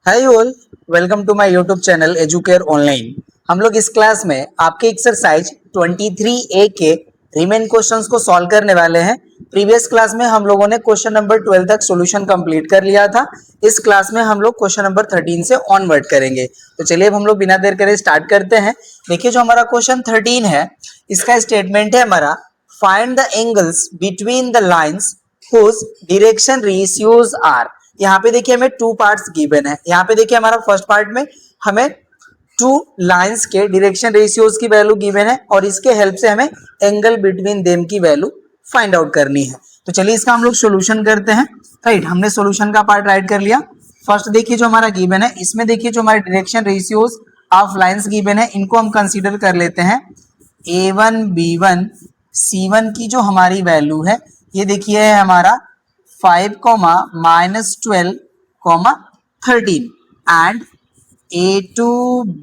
Hi all, welcome to my YouTube channel Educare online. हम लोग इस क्लास में आपके एक्सरसाइज 23A के रिमेन क्वेश्चंस को सॉल्व करने वाले हैं। प्रीवियस क्लास में हम लोगों ने क्वेश्चन नंबर 12 तक सॉल्यूशन कंप्लीट कर लिया था। इस क्लास में हम लोग क्वेश्चन नंबर 13 से ऑनवर्ड करेंगे। तो चलिए अब हम लोग बिना देर करे स्टार्ट करते हैं। देखिए जो हमारा क्वेश्चन 13 है, इसका स्टेटमेंट है हमारा find the angles between the lines whose direction ratios are। यहाँ पे देखिए हमें टू पार्ट्स गिवन है। यहाँ पे देखिए हमारा फर्स्ट पार्ट में हमें टू लाइंस के डायरेक्शन रेशियोज की वैल्यू गिवन है और इसके हेल्प से हमें एंगल बिटवीन देम की वैल्यू फाइंड आउट करनी है। तो चलिए इसका हम लोग सॉल्यूशन करते हैं। राइट, हमने सॉल्यूशन का पार्ट राइट कर लिया। फर्स्ट देखिए जो हमारा गिवन है, इसमें देखिए जो हमारे direction ratios of lines given है, इनको हम कंसीडर कर लेते हैं। A1 B1 C1 की जो हमारी वैल्यू है, ये देखिए है हमारा 5, -12, 13 and A2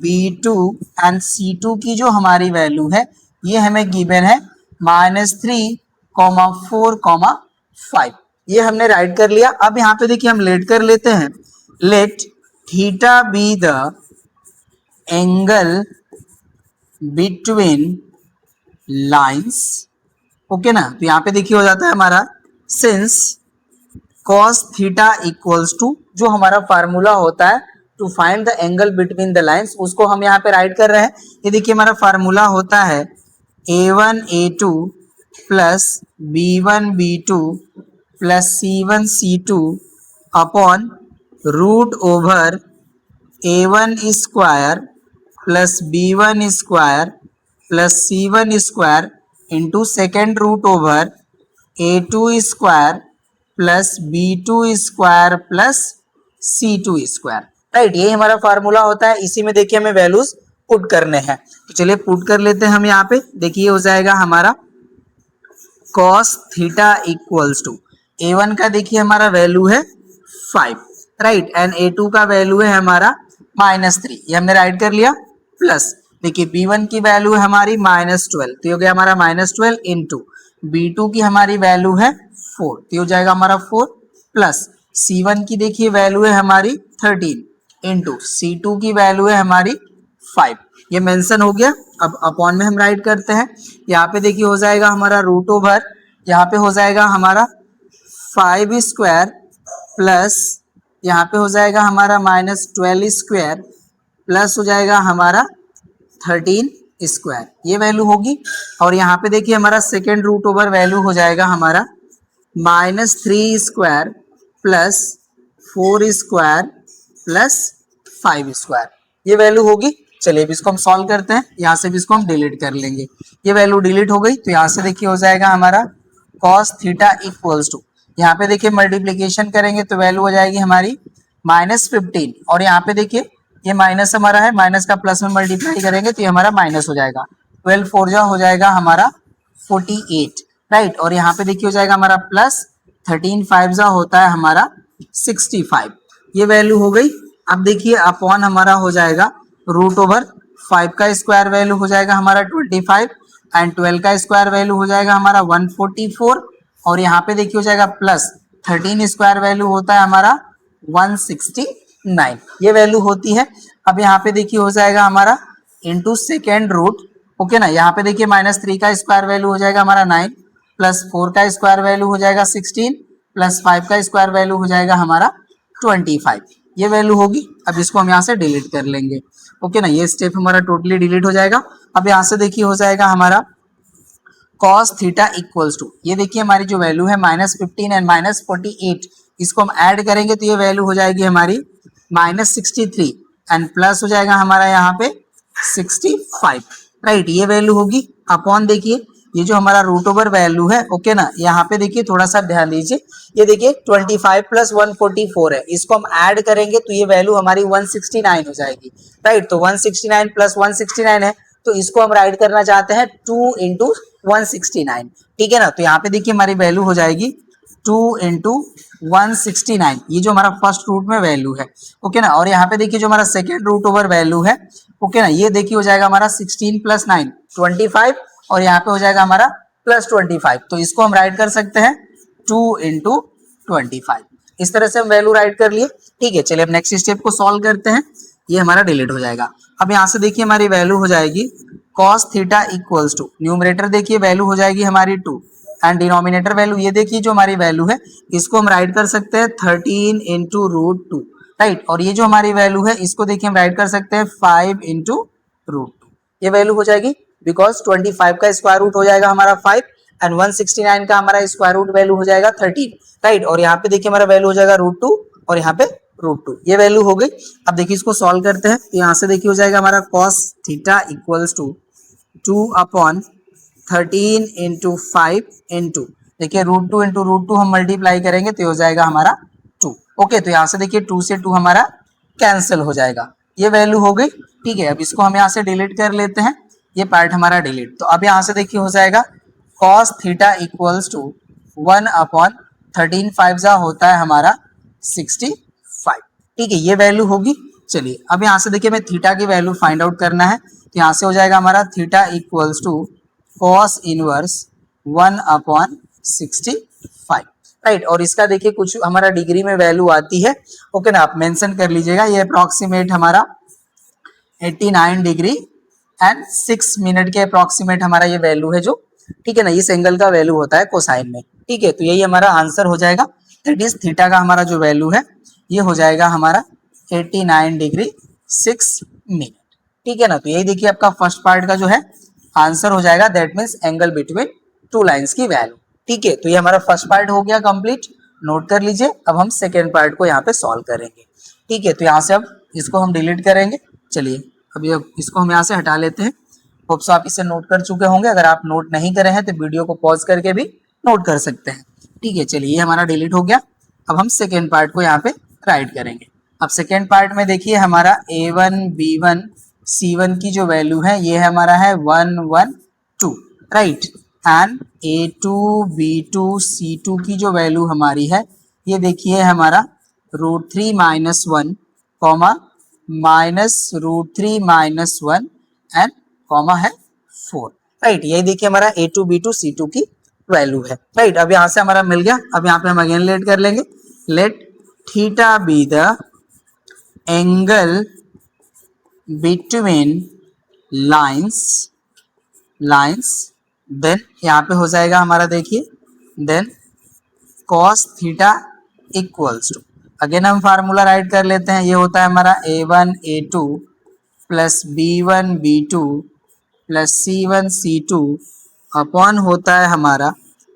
B2 and C2 की जो हमारी वैल्यू है, ये हमें गिवन है -3, 4, 5। ये हमने राइट कर लिया। अब यहाँ पे देखिए हम लेट कर लेते हैं। Let theta be the angle between lines. Okay ना, तो यहाँ पे देखिए हो जाता है हमारा since cos theta equals to, जो हमारा फार्मूला होता है to find the angle between the lines, उसको हम यहाँ पे राइट कर रहे हैं। ये देखिए हमारा फार्मूला होता है A1 A2 plus B1 B2 plus C1 C2 upon root over A1 square plus B1 square plus C1 square into second root over A2 square plus B2 square plus C2 square. Right, ये हमारा formula होता है। इसी में देखिए हमें values put करने हैं। तो चलिए पुट कर लेते हैं हम यहाँ पे। देखिए हो जाएगा हमारा cos theta equals to A1 का देखिए हमारा वैल्यू है 5, राइट, एंड A2 का वैल्यू है हमारा -3, ये हमने राइट कर लिया। प्लस देखिए B1 की वैल्यू है हमारी -12, तो ये हो गया हमारा -12 इंटू B2 की हमारी वैल्यू है 4, तो ये हो जाएगा हमारा 4, प्लस C1 की देखिए वैल्यू है हमारी 13 इंटू C2 की वैल्यू है हमारी 5। ये मेंशन हो गया। अब अपॉन में हम राइट करते हैं। यहाँ पे देखिए हो जाएगा हमारा रूट ओवर, यहाँ पे हो जाएगा हमारा 5 स्क्वायर प्लस यहाँ पे हो जाएगा हमारा -12 स्क्वायर प्लस हो जाएगा हमारा 13 स्क्वायर, ये वैल्यू होगी। और यहाँ पे देखिए हमारा सेकेंड रूट ओवर वैल्यू हो जाएगा हमारा -3 square plus 4 square plus 5 square, ये वैल्यू होगी। चलिए अब इसको हम सॉल्व करते हैं। यहाँ से भी इसको हम डिलीट कर लेंगे। ये वैल्यू डिलीट हो गई, तो यहाँ से देखिए हो जाएगा हमारा cos थीटा इक्वल्स टू, यहाँ पे देखिए मल्टीप्लीकेशन करेंगे तो वैल्यू हो जाएगी हमारी -15, और यहाँ पे देखिए ये माइनस हमारा है, माइनस का प्लस में मल्टीप्लाई करेंगे तो ये हमारा माइनस हो जाएगा। 12 4 जा हो जाएगा हमारा 48, राइट, और यहाँ पे देखिए हो जाएगा हमारा प्लस 13 5 जा होता है हमारा 65, ये वैल्यू हो गई। अब देखिए अपॉन हमारा हो जाएगा रूट ओवर 5 का स्क्वायर वैल्यू हो जाएगा हमारा 25 एंड 12 का स्क्वायर वैल्यू हो जाएगा हमारा 144, और यहाँ पे देखिए हो जाएगा प्लस 13 स्क्वायर वैल्यू होता है हमारा 169, ये वैल्यू होती है। अब यहाँ पे देखिए हो जाएगा हमारा इंटू सेकेंड रूट, ओके ना, यहाँ पे देखिए -3 का स्क्वायर वैल्यू हो जाएगा हमारा 9 प्लस 4 का स्क्वायर वैल्यू हो जाएगा 16 प्लस 5 का स्क्वायर वैल्यू हो जाएगा हमारा 25, ये वैल्यू होगी। अब इसको हम यहाँ से डिलीट कर लेंगे। ओके ना, ये स्टेप हमारा टोटली डिलीट हो जाएगा। अब यहाँ से देखिए हो जाएगा हमारा cos थीटा इक्वल्स टू, ये देखिए हमारी जो वैल्यू है -15 एंड -48, इसको हम ऐड करेंगे तो ये वैल्यू हो जाएगी हमारी -63 एंड प्लस हो जाएगा हमारा यहाँ पे 65, राइट, ये वैल्यू होगी। अपॉन देखिए ये जो हमारा रूट ओवर वैल्यू है, ओके ना, यहाँ पे देखिए थोड़ा सा ध्यान दीजिए, ये देखिए 25 प्लस 144 है, इसको हम ऐड करेंगे तो ये वैल्यू हमारी 169 हो जाएगी, राइट। तो 169 प्लस 169 है, तो इसको हम राइट करना चाहते हैं 2 इंटू 169, ठीक है ना। तो यहाँ पे देखिए हमारी वैल्यू हो जाएगी 2 इंटू 169, ये जो हमारा फर्स्ट रूट में वैल्यू है, ओके ना। और यहाँ पे देखिए जो हमारा सेकेंड रूट ओवर वैल्यू है, ओके ना, ये देखिए हो जाएगा हमारा 16 प्लस 9 25, और यहाँ पे हो जाएगा हमारा प्लस 25, तो इसको हम राइट कर सकते हैं 2 इंटू 25, इस तरह से हम वैल्यू राइट कर लिए। ठीक है, चलिए अब नेक्स्ट स्टेप को सॉल्व करते हैं। ये हमारा डिलीट हो जाएगा। अब यहाँ से देखिए हमारी वैल्यू हो जाएगी cos theta equals to, numerator देखिए वैल्यू हो जाएगी हमारी 2 एंड डिनोमिनेटर वैल्यू ये देखिए जो हमारी वैल्यू है इसको हम राइट कर सकते हैं 13 इंटू रूट टू, राइट। और ये जो हमारी वैल्यू है इसको देखिए हम राइट कर सकते हैं 5 इंटू रूट टू। ये वैल्यू हो जाएगी बिकॉज 25 का स्क्वायर रूट हो जाएगा हमारा 5 एंड 169 का हमारा स्क्वायर रूट वैल्यू हो जाएगा 13, राइट। और यहाँ पे देखिए हमारा वैल्यू हो जाएगा रूट टू और यहाँ पे रूट टू, ये वैल्यू हो गई। अब देखिए इसको सॉल्व करते हैं। तो यहाँ से देखिए हो जाएगा हमारा cos theta equals to 2 upon 13 into 5 into, देखिए रूट टू हम मल्टीप्लाई करेंगे तो हो जाएगा हमारा 2। ओके, तो यहाँ से देखिए 2 से 2 हमारा कैंसिल हो जाएगा, ये वैल्यू हो गई। ठीक है, अब इसको हम यहाँ से डिलीट कर लेते हैं, ये पार्ट हमारा डिलीट। तो अब यहाँ से देखिए हो जाएगा cos theta equals to 1 upon 13 5 जा होता है हमारा 65। ठीक है, ये वैल्यू होगी। चलिए अब यहाँ से देखिए हमें थीटा की वैल्यू फाइंड आउट करना है। तो यहाँ से हो जाएगा हमारा theta equals to cos inverse 1 upon 65, right. और इसका देखिए कुछ हमारा डिग्री में वैल्यू आती है, ओके ना, आप मेंशन कर लीजिएगा। ये अप्रोक्सीमेट हमारा 89 डिग्री एंड 6 मिनट के अप्रोक्सीमेट हमारा ये वैल्यू है जो, ठीक है ना, इस एंगल का वैल्यू होता है कोसाइन में। ठीक है, तो यही हमारा आंसर हो जाएगा। दैट इज थीटा का हमारा जो वैल्यू है ये हो जाएगा हमारा 89 डिग्री 6 मिनट। ठीक है ना, तो यही देखिए आपका फर्स्ट पार्ट का जो है आंसर हो जाएगा। That means angle between two lines की वैल्यू। ठीक है, तो ये हमारा फर्स्ट पार्ट हो गया कंप्लीट, नोट कर लीजिए। अब हम सेकेंड पार्ट को यहाँ पे सॉल्व करेंगे। ठीक है, तो यहाँ से अब इसको हम डिलीट करेंगे। चलिए अभी अब इसको हम यहाँ से हटा लेते हैं। होप सो आप इसे नोट कर चुके होंगे। अगर आप नोट नहीं करे हैं तो वीडियो को पॉज करके भी नोट कर सकते हैं। ठीक है, चलिए ये हमारा डिलीट हो गया। अब हम सेकेंड पार्ट को यहाँ पे राइट करेंगे। अब सेकेंड पार्ट में देखिए हमारा a1 b1 c1 की जो वैल्यू है ये हमारा है 1 1 2, right. And a2 b2 c2 की जो वैल्यू हमारी है ये देखिए हमारा √3 minus 1 comma minus √3 minus 1 and comma है 4, राइट। यही देखिए हमारा a2 b2 c2 की वैल्यू है, राइट। अब यहाँ से हमारा मिल गया। अब यहाँ पे हम अगेन लेट कर लेंगे। Let theta be the angle between lines then यहाँ पे हो जाएगा हमारा देखिए then cos theta equals to, again हम फार्मूला राइट कर लेते हैं। ये होता है हमारा a1 a2 plus b1 b2 plus c1 c2 upon होता है हमारा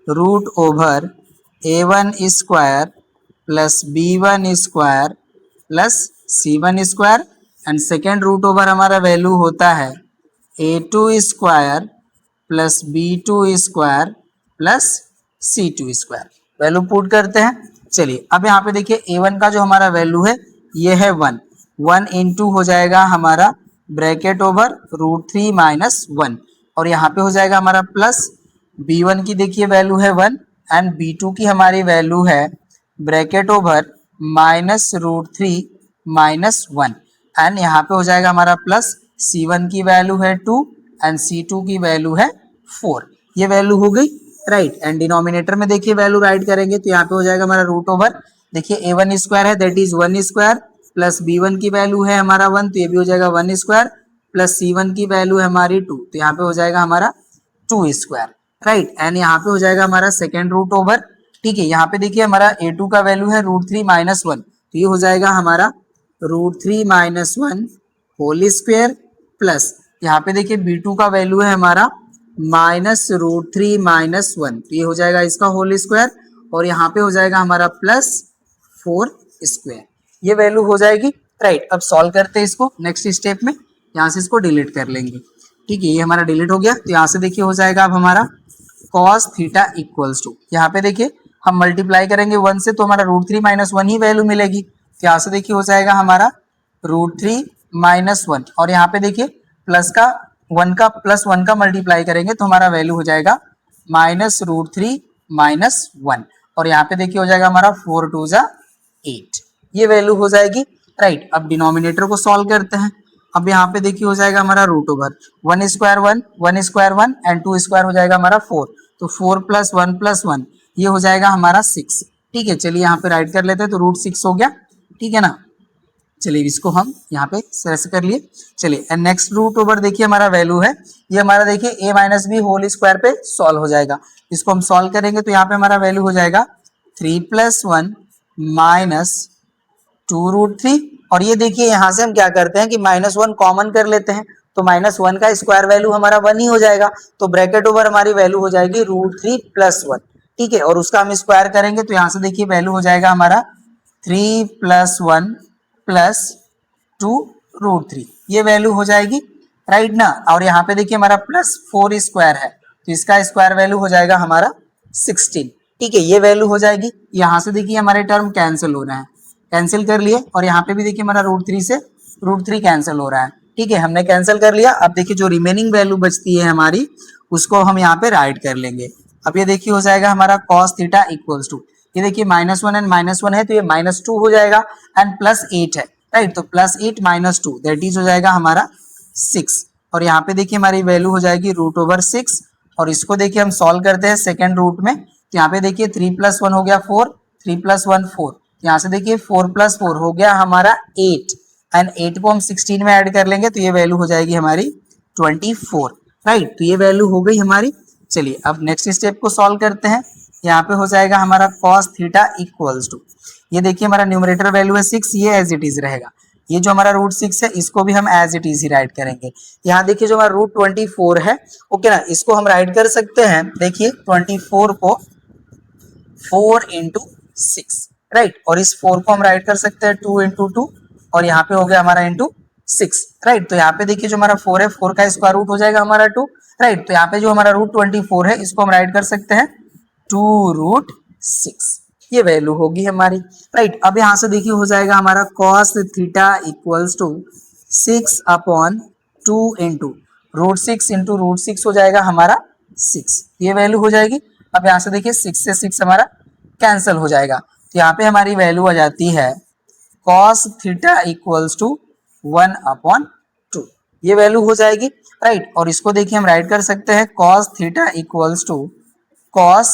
root over a1 square plus b1 square plus c1 square and second root over हमारा वैल्यू होता है a2 square plus b2 square plus c2 square. Value put करते हैं। चलिए अब यहाँ पे देखिए a1 का जो हमारा वैल्यू है ये है 1 इंटू हो जाएगा हमारा ब्रैकेट ओवर √3 माइनस 1 और यहाँ पे हो जाएगा हमारा प्लस b1 की देखिए वैल्यू है 1 एंड b2 की हमारी वैल्यू है bracket over minus √3 minus 1 and यहाँ पे हो जाएगा हमारा प्लस c1 की वैल्यू है 2 एंड c2 की वैल्यू है 4। ये वैल्यू हो गई, राइट। एंड डिनोमिनेटर में देखिए वैल्यू राइट करेंगे तो यहाँ पे हो जाएगा हमारा रूट ओवर देखिए a1 स्क्वायर है that is 1 square plus b1 की वैल्यू है हमारा 1 तो ये भी हो जाएगा 1 स्क्वायर प्लस c1 की वैल्यू है हमारी 2 तो यहाँ पे हो जाएगा हमारा 2 स्क्वायर, राइट। एंड यहाँ पे हो जाएगा हमारा सेकेंड रूट ओवर। ठीक है, यहाँ पे देखिए हमारा a2 का वैल्यू है √3 माइनस 1 तो ये हो जाएगा हमारा √3 माइनस 1 होल स्क्वायर प्लस यहाँ पे देखिए b2 का वैल्यू है हमारा माइनस √3 माइनस 1 तो ये हो जाएगा इसका होल स्क्वायर और यहाँ पे हो जाएगा हमारा प्लस 4 स्क्वायर। ये वैल्यू हो जाएगी, राइट। अब सॉल्व करते हैं इसको नेक्स्ट स्टेप में। यहाँ से इसको डिलीट कर लेंगे। ठीक है, ये हमारा डिलीट हो गया। तो यहाँ से देखिए हो जाएगा अब हमारा cos थीटा इक्वल्स टू, यहाँ पे देखिए हम मल्टीप्लाई करेंगे 1 से तो हमारा √3 माइनस 1 ही वैल्यू मिलेगी। तो यहाँ से देखिए हो जाएगा हमारा √3 माइनस 1 और यहाँ पे देखिए प्लस का 1 का मल्टीप्लाई करेंगे तो हमारा वैल्यू हो जाएगा माइनस √3 माइनस 1 और यहाँ पे देखिए हो जाएगा हमारा 4 2 जा 8। ये वैल्यू हो जाएगी, राइट। अब डिनोमिनेटर को सॉल्व करते हैं। अब यहाँ पे देखिए हो जाएगा हमारा root over 1 square 1 square 1 and 2 square हो जाएगा हमारा 4 तो 4 प्लस 1 ये हो जाएगा हमारा 6 ठीक है, चलिए यहाँ पे राइट कर लेते हैं, तो √6 हो गया, ठीक है ना। चलिए इसको हम यहाँ पे ऐसे कर लिए। चलिए एंड नेक्स्ट रूट ओवर देखिए हमारा वैल्यू है, ये हमारा देखिए a minus B whole square पे सॉल्व हो जाएगा। इसको हम सॉल्व करेंगे तो यहाँ पे हमारा वैल्यू हो जाएगा 3 + 1 - 2√3। और ये देखिए यहाँ से हम क्या करते हैं कि -1 कॉमन कर लेते हैं, तो -1 का स्क्वायर वैल्यू हमारा 1 ही हो जाएगा, तो ब्रैकेट ओवर हमारी वैल्यू हो जाएगी √3 + 1, ठीक है। और उसका हम स्क्वायर करेंगे तो यहाँ से देखिए वैल्यू हो जाएगा हमारा 3 + 1 + 2√3, ये वैल्यू हो जाएगी, राइट ना। और यहाँ पे देखिए हमारा +4 स्क्वायर है, तो इसका स्क्वायर वैल्यू हो जाएगा हमारा 16, ठीक है, ये वैल्यू हो जाएगी। यहाँ से देखिए हमारे टर्म कैंसिल हो रहे हैं, कैंसिल कर लिए, और यहाँ पे भी देखिए हमारा √3 से √3 कैंसिल हो रहा है, ठीक है, हमने कैंसिल कर लिया। अब देखिए जो रिमेनिंग वैल्यू बचती है हमारी, उसको हम यहाँ पे राइट कर लेंगे। अब ये देखिए हो जाएगा हमारा cos थीटा इक्वल्स टू, ये देखिए -1 एंड -1 है, तो ये -2 हो जाएगा, एंड +8 है, राइट, तो +8 - 2 दैट इज हो जाएगा हमारा 6। और यहाँ पे देखिए हमारी वैल्यू हो जाएगी √6, और इसको देखिए हम सॉल्व करते हैं सेकेंड रूट में, तो यहाँ पे देखिए 3 + 1 हो गया 4, 3 + 1 4, यहाँ से देखिए 4 + 4 हो गया हमारा 8, एंड 8 को हम 16 में ऐड कर लेंगे तो ये वैल्यू हो जाएगी हमारी 24, राइट, तो ये वैल्यू हो गई हमारी। चलिए अब नेक्स्ट स्टेप को सॉल्व करते हैं। यहाँ पे हो जाएगा हमारा cos थीटा इक्वल्स टू, ये देखिए हमारा न्यूमरेटर वैल्यू है 6, ये एज इट इज रहेगा, ये जो हमारा √6 है इसको भी हम एज इट इज ही राइट करेंगे। यहाँ देखिए जो हमारा √24 है, ओके ना, इसको हम राइट कर सकते हैं, देखिए 24 को 4 × 6, राइट, और इस 4 को हम राइट कर सकते हैं 2 × 2, और यहाँ पे हो गया हमारा × 6, राइट। तो यहाँ पे देखिए जो हमारा 4 है, 4 का स्क्वायर रूट हो जाएगा हमारा 2, राइट। तो यहाँ पे जो हमारा √24 है इसको हम राइट कर सकते हैं 2√6, ये वैल्यू होगी हमारी, राइट। अब यहाँ से देखिए हो जाएगा हमारा cos थीटा इक्वल्स टू 6/2 × √6 × √6 हो जाएगा हमारा 6, ये वैल्यू हो जाएगी। अब यहाँ से देखिए 6 से 6 हमारा कैंसिल हो जाएगा, तो यहाँ पे हमारी वैल्यू आ जाती है cos थीटा इक्वल्स टू 1/2, ये वैल्यू हो जाएगी, राइट। और इसको देखिए हम राइट कर सकते हैं cos theta equals to cos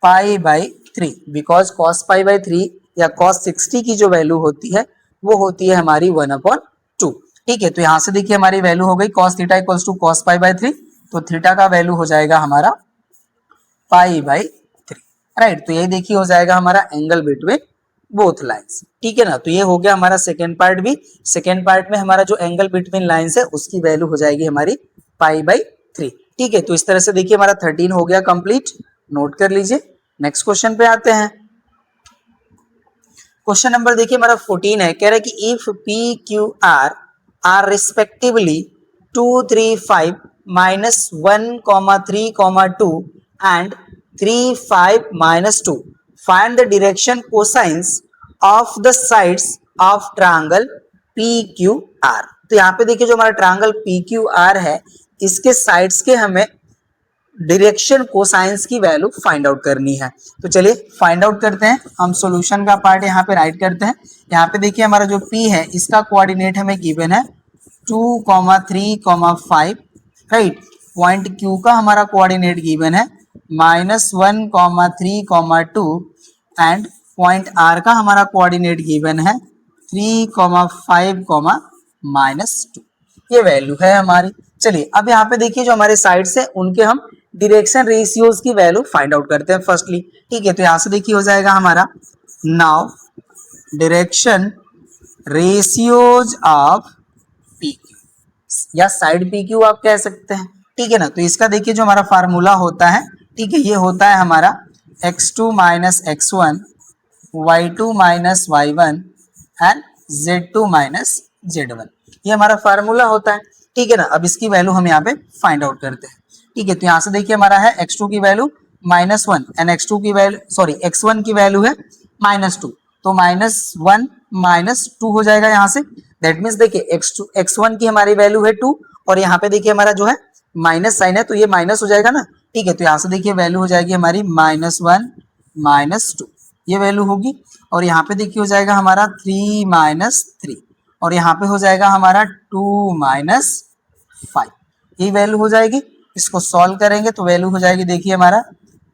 π/3, because cos π/3 या cos 60 की जो वैल्यू होती है वो होती है हमारी 1/2, ठीक है। तो यहाँ से देखिए हमारी वैल्यू हो गई cos theta equals to cos π/3, तो थीटा का वैल्यू हो जाएगा हमारा π/3, राइट। तो ये देखिए हो जाएगा हमारा एंगल बिटवीन बोथ लाइंस, ठीक है ना। तो ये हो गया हमारा सेकेंड पार्ट भी। सेकेंड पार्ट में हमारा जो एंगल बिटवीन लाइंस है उसकी वैल्यू हो जाएगी हमारी π/3, ठीक है। तो इस तरह से देखिए हमारा 13 हो गया कंप्लीट, नोट कर लीजिए। नेक्स्ट क्वेश्चन पे आते हैं। क्वेश्चन नंबर देखिए हमारा 14 है, कह रहा है कि if P Q R are respectively 2 3 5 -1 3 2 and 3 5 -2, find the direction cosines of the sides of triangle PQR। तो यहाँ पे देखिए जो हमारा ट्रायंगल PQR है इसके साइड्स के हमें डायरेक्शन कोसाइंस की वैल्यू फाइंड आउट करनी है। तो चलिए फाइंड आउट करते हैं। हम सॉल्यूशन का पार्ट यहाँ पे राइट करते हैं। यहाँ पे देखिए हमारा जो P है इसका कोऑर्डिनेट हमें गिवन है 2, 3, 5, राइट। पॉइंट Q का हमारा कोऑर्डिनेट गिवन है -1, 3, 2 एंड पॉइंट R का हमारा कोऑर्डिनेट गिवन है 3, 5, -2, ये वैल्यू है हमारी। चलिए अब यहाँ पे देखिए जो हमारे साइड्स है उनके हम डायरेक्शन रेशियोज की वैल्यू फाइंड आउट करते हैं फर्स्टली, ठीक है। तो यहाँ से देखिए हो जाएगा हमारा now direction ratios of PQ या साइड PQ आप कह सकते हैं, ठीक है ना। तो इसका देखिए जो हमारा फार्मूला होता है, ठीक है, ये होता है हमारा x2 - x1 y2 - y1 and z2 - z1, ये हमारा फार्मूला होता है, ठीक है ना। अब इसकी वैल्यू हम यहाँ पे फाइंड आउट करते हैं, ठीक है। तो यहाँ से देखिए हमारा है x2 की वैल्यू -1 एंड x2 की वैल्यू x1 की वैल्यू है -2, तो -1 - 2 हो जाएगा यहाँ से। दैट मीन्स देखिए x1 की हमारी वैल्यू है 2 और यहाँ पे देखिए हमारा जो है माइनस साइन है तो ये माइनस हो जाएगा ना, ठीक है। तो यहाँ से देखिए वैल्यू हो जाएगी हमारी -1 - 2, ये वैल्यू होगी। और यहाँ पे देखिए हो जाएगा हमारा 3 - 3 और यहाँ पे हो जाएगा हमारा 2 - 5, ये वैल्यू हो जाएगी। इसको सॉल्व करेंगे तो वैल्यू हो जाएगी देखिए हमारा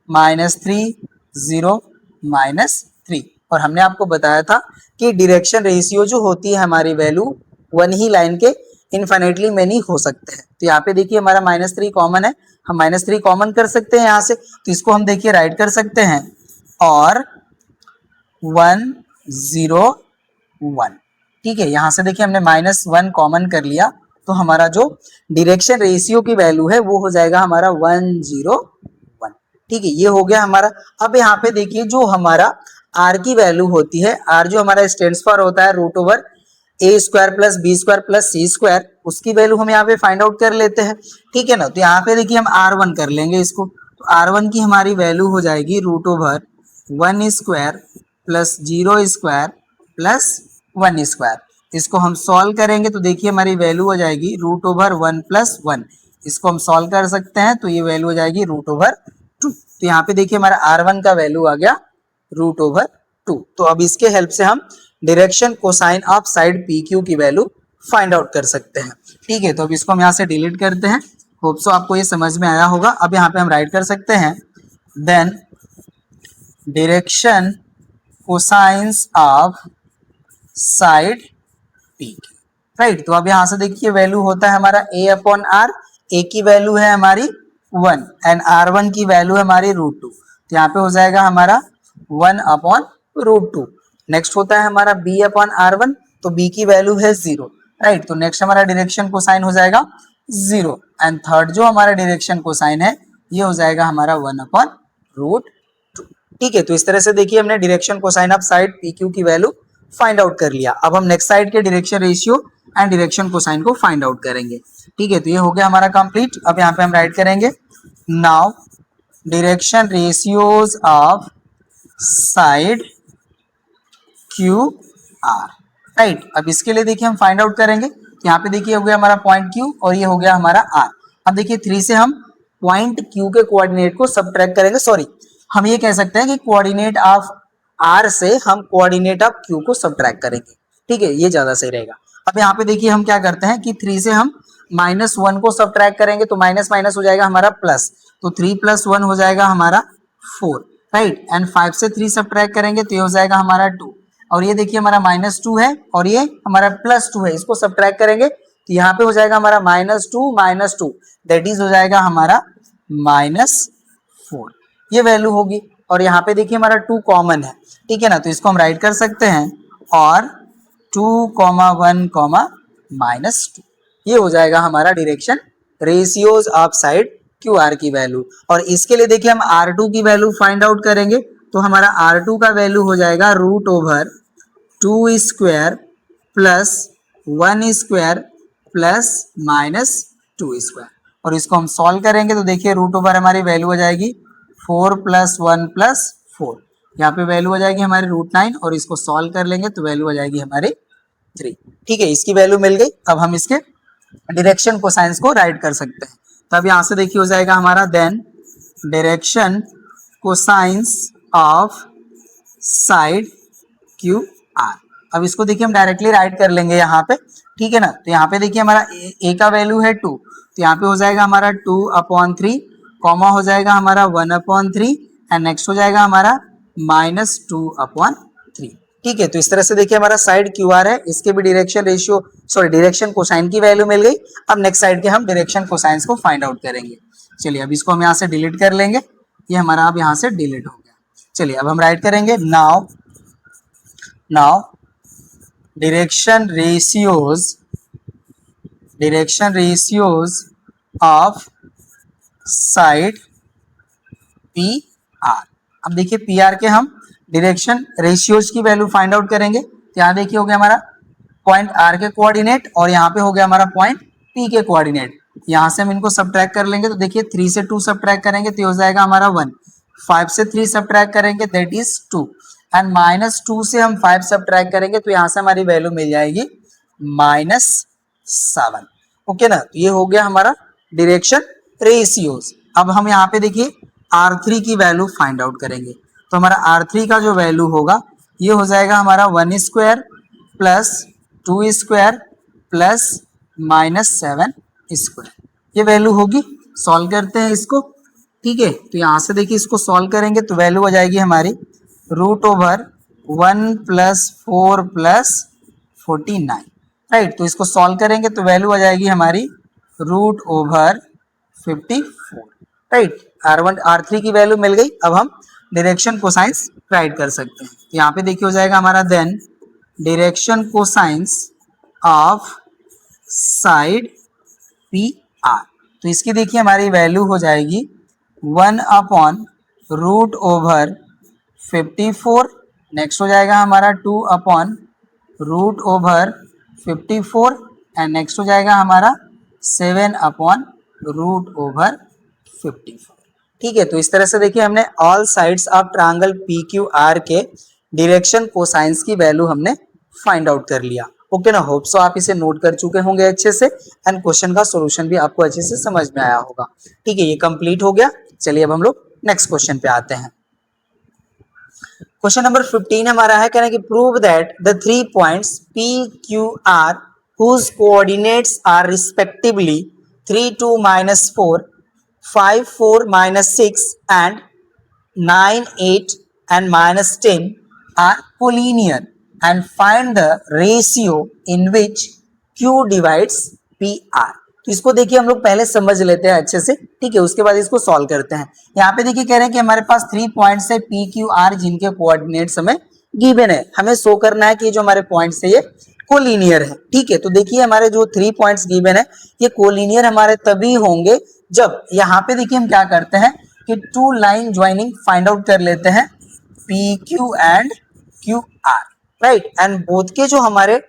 -3, 0, -3। और हमने आपको बताया था कि डायरेक्शन रेशियो जो होती है हमारी वैल्यू वन ही लाइन के इनफाइनाइटली मेनी हो सकते हैं। तो यहाँ पे देखिए हमारा -3 कॉमन है, हम -3 कॉमन कर सकते हैं यहाँ से, तो इसको हम देखिए राइट कर सकते हैं और 1 0 1। ठीक है, यहाँ से देखिए हमने -1 कॉमन कर लिया, तो हमारा जो डायरेक्शन रेशियो की वैल्यू है वो हो जाएगा हमारा 1 0 1। ठीक है, ये हो गया हमारा। अब यहाँ पे देखिए जो हमारा आर की वैल्यू होती है, आर जो हमारा स्टैंड्स फॉर होता है root over a square plus b square plus c square, उसकी वैल्यू हम यहाँ पे फाइंड आउट कर लेते हैं। ठीक है ना, तो यहाँ पे देखिए हम R1 कर लेंगे इसको, तो R1 की हमारी वैल्यू हो जाएगी root over 1 square plus 0 square plus 1 square. इसको हम सॉल्व करेंगे तो देखिए हमारी वैल्यू हो जाएगी रूट ओवर 1 प्लस 1। इसको हम सॉल्व कर सकते हैं, तो ये वैल्यू हो जाएगी रूट ओवर 2। तो यहाँ पे देखिए हमारा R1 का वैल्यू आ गया रूट ओवर 2। तो अब इसके हेल्प से हम direction cosine of side P Q की वैल्यू फाइंड आउट कर सकते हैं। ठीक है, तो अब इसको हम यहाँ से डिलीट करते हैं। होप सो आपको ये समझ में आया होगा। अब यहाँ पे हम राइट कर सकते हैं then direction cosines of side P Q. Right, तो अब यहाँ से देखिए वैल्यू होता है हमारा a अपॉन आर, ए की वैल्यू है हमारी 1 एंड R1 की वैल्यू है हमारी रूट 2। तो यहाँ पे हो जाएगा हमारा 1 अपॉन रूट 2। नेक्स्ट होता है हमारा b अपॉन R1, तो b की वैल्यू है 0। राइट, तो नेक्स्ट हमारा डायरेक्शन कोसाइन हो जाएगा 0 एंड थर्ड जो हमारा डायरेक्शन कोसाइन है ये हो जाएगा हमारा 1 अपॉन रूट 2। ठीक है, तो इस तरह से देखिए हमने direction cosine of side P Q की वैल्यू फाइंड आउट कर लिया। अब हम नेक्स्ट साइड के direction ratio and direction cosine को फाइंड आउट करेंगे। ठीक है, तो ये हो गया हमारा कंप्लीट। अब यहाँ पे हम राइट करेंगे now direction ratios of side Q are. Right, अब इसके लिए देखिए हम फाइंड आउट करेंगे। यहाँ पे देखिए हो गया हमारा पॉइंट क्यू और ये हो गया हमारा आर। अब देखिए 3 से हम पॉइंट क्यू के कोऑर्डिनेट को सबट्रैक्ट करेंगे, सॉरी हम ये कह सकते हैं कि कोऑर्डिनेट ऑफ आर से हम कोऑर्डिनेट ऑफ क्यू को सबट्रैक्ट करेंगे। ठीक है, ये ज्यादा सही रहेगा। अब यहाँ पे देखिए हम क्या करते हैं कि 3 से हम -1 को सबट्रैक्ट करेंगे, तो माइनस माइनस हो जाएगा हमारा प्लस, तो 3 + 1 हो जाएगा हमारा 4। राइट, एंड 5 से 3 सबट्रैक्ट करेंगे तो ये हो जाएगा हमारा 2। और ये देखिए हमारा -2 है और ये हमारा +2 है, इसको सबट्रैक्ट करेंगे तो यहाँ पे हो जाएगा हमारा -2 दैट इज हो जाएगा हमारा -4। ये वैल्यू होगी और यहाँ पे देखिए हमारा 2 कॉमन है। ठीक है ना, तो इसको हम राइट कर सकते हैं और 2, 1, -2। ये हो जाएगा हमारा direction ratios of side Q are की वैल्यू। और इसके लिए देखिए हम R2 की वैल्यू फाइंड आउट करेंगे, तो हमारा R2 का वैल्यू हो जाएगा root over 2 square plus 1 square plus -2 square. और इसको हम सॉल्व करेंगे तो देखिए रूट ओवर हमारी वैल्यू हो जाएगी 4 + 1 + 4। यहाँ पे वैल्यू हो जाएगी हमारी √9 और इसको सॉल्व कर लेंगे तो वैल्यू हो जाएगी हमारी 3। ठीक है, इसकी वैल्यू मिल गई। अब हम इसके डायरेक्शन कोसाइंस को राइट कर सकते हैं। तब यहाँ से देखिए हो जाएगा हमारा then direction cosines of side Q R. अब इसको देखिए हम डायरेक्टली राइट कर लेंगे यहाँ पे। ठीक है ना, तो यहाँ पे देखिए हमारा ए का वैल्यू है 2, तो यहाँ पे हो जाएगा हमारा 2/3 कॉमा हो जाएगा हमारा 1/3 एंड नेक्स्ट हो जाएगा हमारा -2/3। ठीक है, तो इस तरह से देखिए हमारा साइड क्यू आर है, इसके भी direction ratio sorry direction cosine की वैल्यू मिल गई। अब नेक्स्ट साइड के हम डायरेक्शन कोसाइंस को फाइंड आउट करेंगे। चलिए अब इसको हम यहाँ से डिलीट कर लेंगे, ये हमारा अब यहाँ से डिलीट हो गया। चलिए अब हम राइट करेंगे now direction ratios of side P are. अब देखिए पी आर के हम डायरेक्शन रेशियोज की वैल्यू फाइंड आउट करेंगे। तो यहाँ देखिए हो गया हमारा पॉइंट आर के कोऑर्डिनेट और यहाँ पे हो गया हमारा पॉइंट पी के कोऑर्डिनेट। यहाँ से हम इनको सबट्रैक्ट कर लेंगे तो देखिए 3 से 2 सबट्रैक्ट करेंगे तो हो जाएगा हमारा 1। 5 से 3 सबट्रैक्ट करेंगे दैट इज 2 एंड -2 से हम 5 सबट्रैक्ट करेंगे तो यहाँ से हमारी वैल्यू मिल जाएगी -7। ओके ना, तो ये हो गया हमारा डायरेक्शन रेशियोज। अब हम यहाँ पे देखिए R3 की वैल्यू फाइंड आउट करेंगे, तो हमारा R3 का जो वैल्यू होगा ये हो जाएगा हमारा 1 square plus 2 square plus -7 square. ये वैल्यू होगी। सॉल्व करते हैं इसको। ठीक है, तो यहाँ से देखिए इसको सॉल्व करेंगे तो वैल्यू हो जाएगी हमारी root over 1 plus 4 plus 49, right. तो इसको सॉल्व करेंगे तो वैल्यू आ जाएगी हमारी root over 54, right. R1 R3 की वैल्यू मिल गई। अब हम डायरेक्शन कोसाइंस राइट कर सकते हैं। तो यहाँ पे देखिए हो जाएगा हमारा then direction cosines of side P R. तो इसकी देखिए हमारी वैल्यू हो जाएगी 1 अपॉन रूट ओवर 54, नेक्स्ट हो जाएगा हमारा 2 upon root over 54 and next हो जाएगा हमारा 7 अपॉन रूट ओवर 54। ठीक है, तो इस तरह से देखिए हमने all sides of triangle P Q are के डायरेक्शन कोसाइंस की वैल्यू हमने फाइंड आउट कर लिया। ओके ना, होप सो आप इसे नोट कर चुके होंगे अच्छे से एंड क्वेश्चन का सॉल्यूशन भी आपको अच्छे से समझ में आया होगा। ठीक है, ये कंप्लीट हो गया। चलिए अब हम लोग नेक्स्ट क्वेश्चन पे आते हैं। क्वेश्चन नंबर 15 हमारा है, कहना कि prove that the 3 points P Q R whose coordinates are respectively 3 2 minus 4 5 4 minus 6 and 9 8 and minus 10 are collinear and find the ratio in which Q divides PR। तो इसको देखिए हम लोग पहले समझ लेते हैं अच्छे से, ठीक है, उसके बाद इसको सॉल्व करते हैं। यहाँ पे देखिए कह रहे हैं कि हमारे पास 3 पॉइंट्स है P Q R जिनके कोऑर्डिनेट्स हमें गिवन है। हमें शो करना है कि जो हमारे पॉइंट्स है ये कोलिनियर है। ठीक है, तो देखिए हमारे जो 3 पॉइंट्स गिवन है ये कोलिनियर हमारे तभी होंगे जब यहाँ पे देखिए हम क्या करते हैं कि 2 लाइन ज्वाइनिंग फाइंड आउट कर लेते हैं P Q and Q are, right. And both के जो हमारे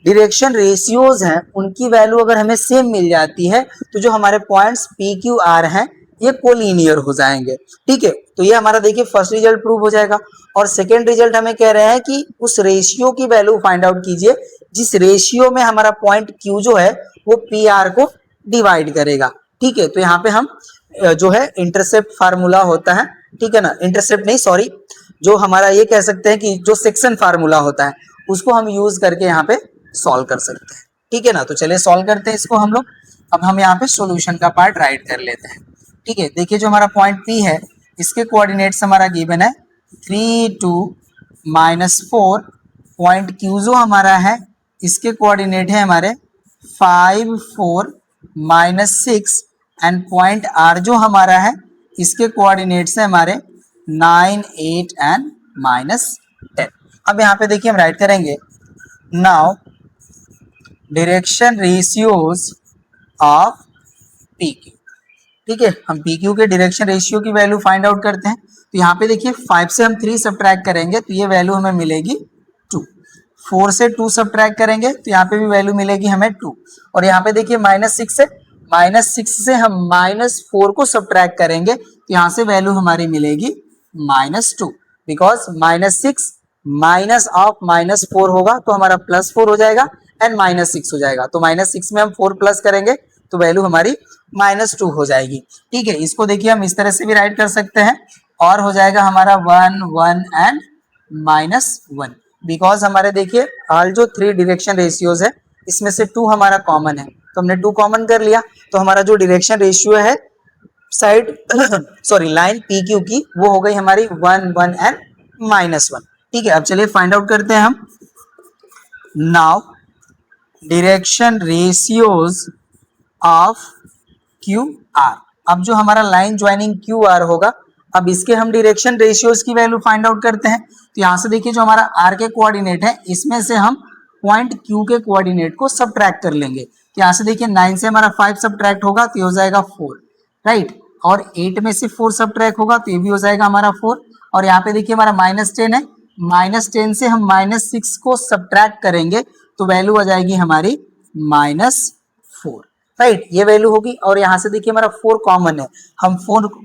डायरेक्शन रेशियोज हैं उनकी वैल्यू अगर हमें सेम मिल जाती है तो जो हमारे पॉइंट्स पी क्यू आर हैं ये कोलिनियर हो जाएंगे। ठीक है, तो ये हमारा देखिए फर्स्ट रिजल्ट प्रूव हो जाएगा। और सेकेंड रिजल्ट हमें कह रहे हैं कि उस रेशियो की वैल्यू फाइंड आउट कीजिए जिस रेशियो में हमारा पॉइंट क्यू जो है वो पी आर को डिवाइड करेगा। ठीक है, तो यहाँ पे हम जो है इंटरसेप्ट फार्मूला होता है, ठीक है ना, इंटरसेप्ट नहीं सॉरी, जो हमारा ये कह सकते हैं कि जो सेक्शन फार्मूला होता है उसको हम यूज करके यहाँ पे सॉल्व कर सकते हैं। ठीक है ना, तो चलिए सॉल्व करते हैं इसको हम लोग। अब हम यहाँ पे सॉल्यूशन का पार्ट राइट कर लेते हैं। ठीक है, देखिए जो हमारा पॉइंट P है इसके कोऑर्डिनेट्स हमारा गिवन है 3 2 minus 4, पॉइंट Q जो हमारा है इसके कोऑर्डिनेट है हमारे 5 4 minus 6 एंड पॉइंट R जो हमारा है इसके कोऑर्डिनेट्स है हमारे 9 8 एंड -10। अब यहाँ पे देखिए हम राइट करेंगे now direction ratios of P Q. ठीक है, हम पी क्यू के डायरेक्शन रेशियो की वैल्यू फाइंड आउट करते हैं। तो यहाँ पे देखिए 5 से हम 3 सब्ट्रैक्ट करेंगे तो ये वैल्यू हमें मिलेगी 2। 4 से 2 सब्ट्रैक्ट करेंगे तो यहाँ पे भी वैल्यू मिलेगी हमें 2। और यहाँ पे देखिए -6 से हम -4 को सब्ट्रैक्ट करेंगे तो यहाँ से वैल्यू हमारी मिलेगी -2, बिकॉज -6 माइनस ऑफ -4 होगा तो हमारा +4 हो जाएगा एंड -6 हो जाएगा। तो -6 में हम 4 प्लस करेंगे तो वैल्यू हमारी -2 हो जाएगी। ठीक है, इसको देखिए हम इस तरह से भी राइट कर सकते हैं और हो जाएगा हमारा 1 1 एंड -1, बिकॉज हमारे देखिए ऑल जो 3 डायरेक्शन रेशियोज है इसमें से 2 हमारा कॉमन है तो हमने 2 कॉमन कर लिया। तो हमारा जो डायरेक्शन रेशियो है side sorry line P Q की वो हो गई हमारी 1 1 एंड -1। ठीक है, अब चलिए फाइंड आउट करते हैं हम now direction ratios of Q R. अब जो हमारा लाइन ज्वाइनिंग क्यू आर होगा अब इसके हम डायरेक्शन रेशियोज की वैल्यू फाइंड आउट करते हैं। तो यहाँ से देखिए जो हमारा आर के कोऑर्डिनेट है इसमें से हम पॉइंट क्यू के कोऑर्डिनेट को सब्ट्रैक्ट कर लेंगे। तो यहाँ से देखिए 9 से हमारा 5 सब्ट्रैक्ट होगा तो ये हो जाएगा 4, राइट। और 8 में से 4 सब्ट्रैक्ट होगा तो ये भी हो जाएगा हमारा 4। और यहाँ पे देखिए हमारा -10 है, -10 से हम -6 को सब्ट्रैक्ट करेंगे तो वैल्यू आ जाएगी हमारी -4, राइट। ये वैल्यू होगी। और यहाँ से देखिए हमारा 4 कॉमन है, हम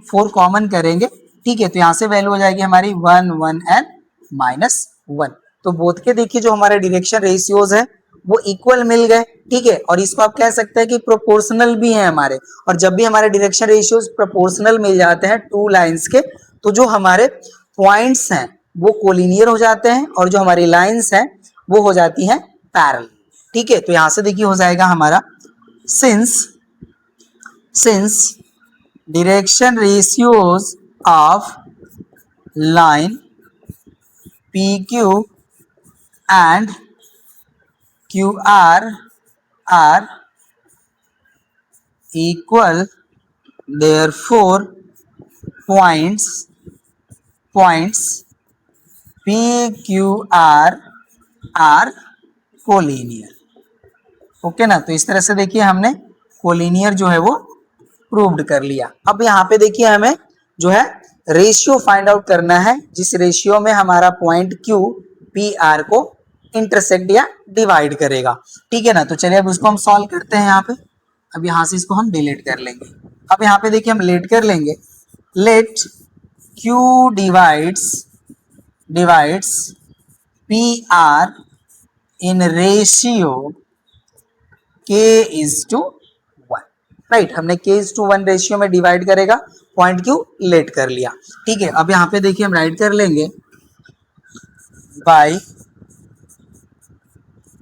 4 कॉमन करेंगे। ठीक है, तो यहाँ से वैल्यू हो जाएगी हमारी 1 1 एंड -1। तो बोथ के देखिए जो हमारे डायरेक्शन रेशियोज है वो इक्वल मिल गए। ठीक है, और इसको आप कह सकते हैं कि प्रोपोर्शनल भी है हमारे। और जब भी हमारे डायरेक्शन रेशियोज प्रोपोर्शनल मिल जाते हैं 2 लाइंस के तो जो हमारे पॉइंट्स हैं वो कोलिनियर हो जाते हैं और जो हमारी लाइंस हैं वो हो जाती हैं पैरेलल। ठीक है, तो यहाँ से देखिए हो जाएगा हमारा since direction ratios of line P Q and Q R are equal, therefore points P Q R are collinear. Okay ना, तो इस तरह से देखिए हमने कोलिनियर जो है वो प्रूव्ड कर लिया। अब यहाँ पे देखिए हमें जो है रेशियो फाइंड आउट करना है, जिस रेशियो में हमारा पॉइंट Q P R को इंटरसेक्ट या डिवाइड करेगा। ठीक है ना, तो चलिए अब उसको हम सॉल्व करते हैं। यहाँ पे अब यहाँ से इसको हम डिलीट कर लेंगे। अब यहाँ पे देखिए हम लेट कर लेंगे, let Q divides P R in ratio K is to 1। Right, हमने K इज टू 1 रेशियो में डिवाइड करेगा, पॉइंट Q लेट कर लिया। ठीक है, अब यहाँ पे देखिए हम राइट कर लेंगे बाय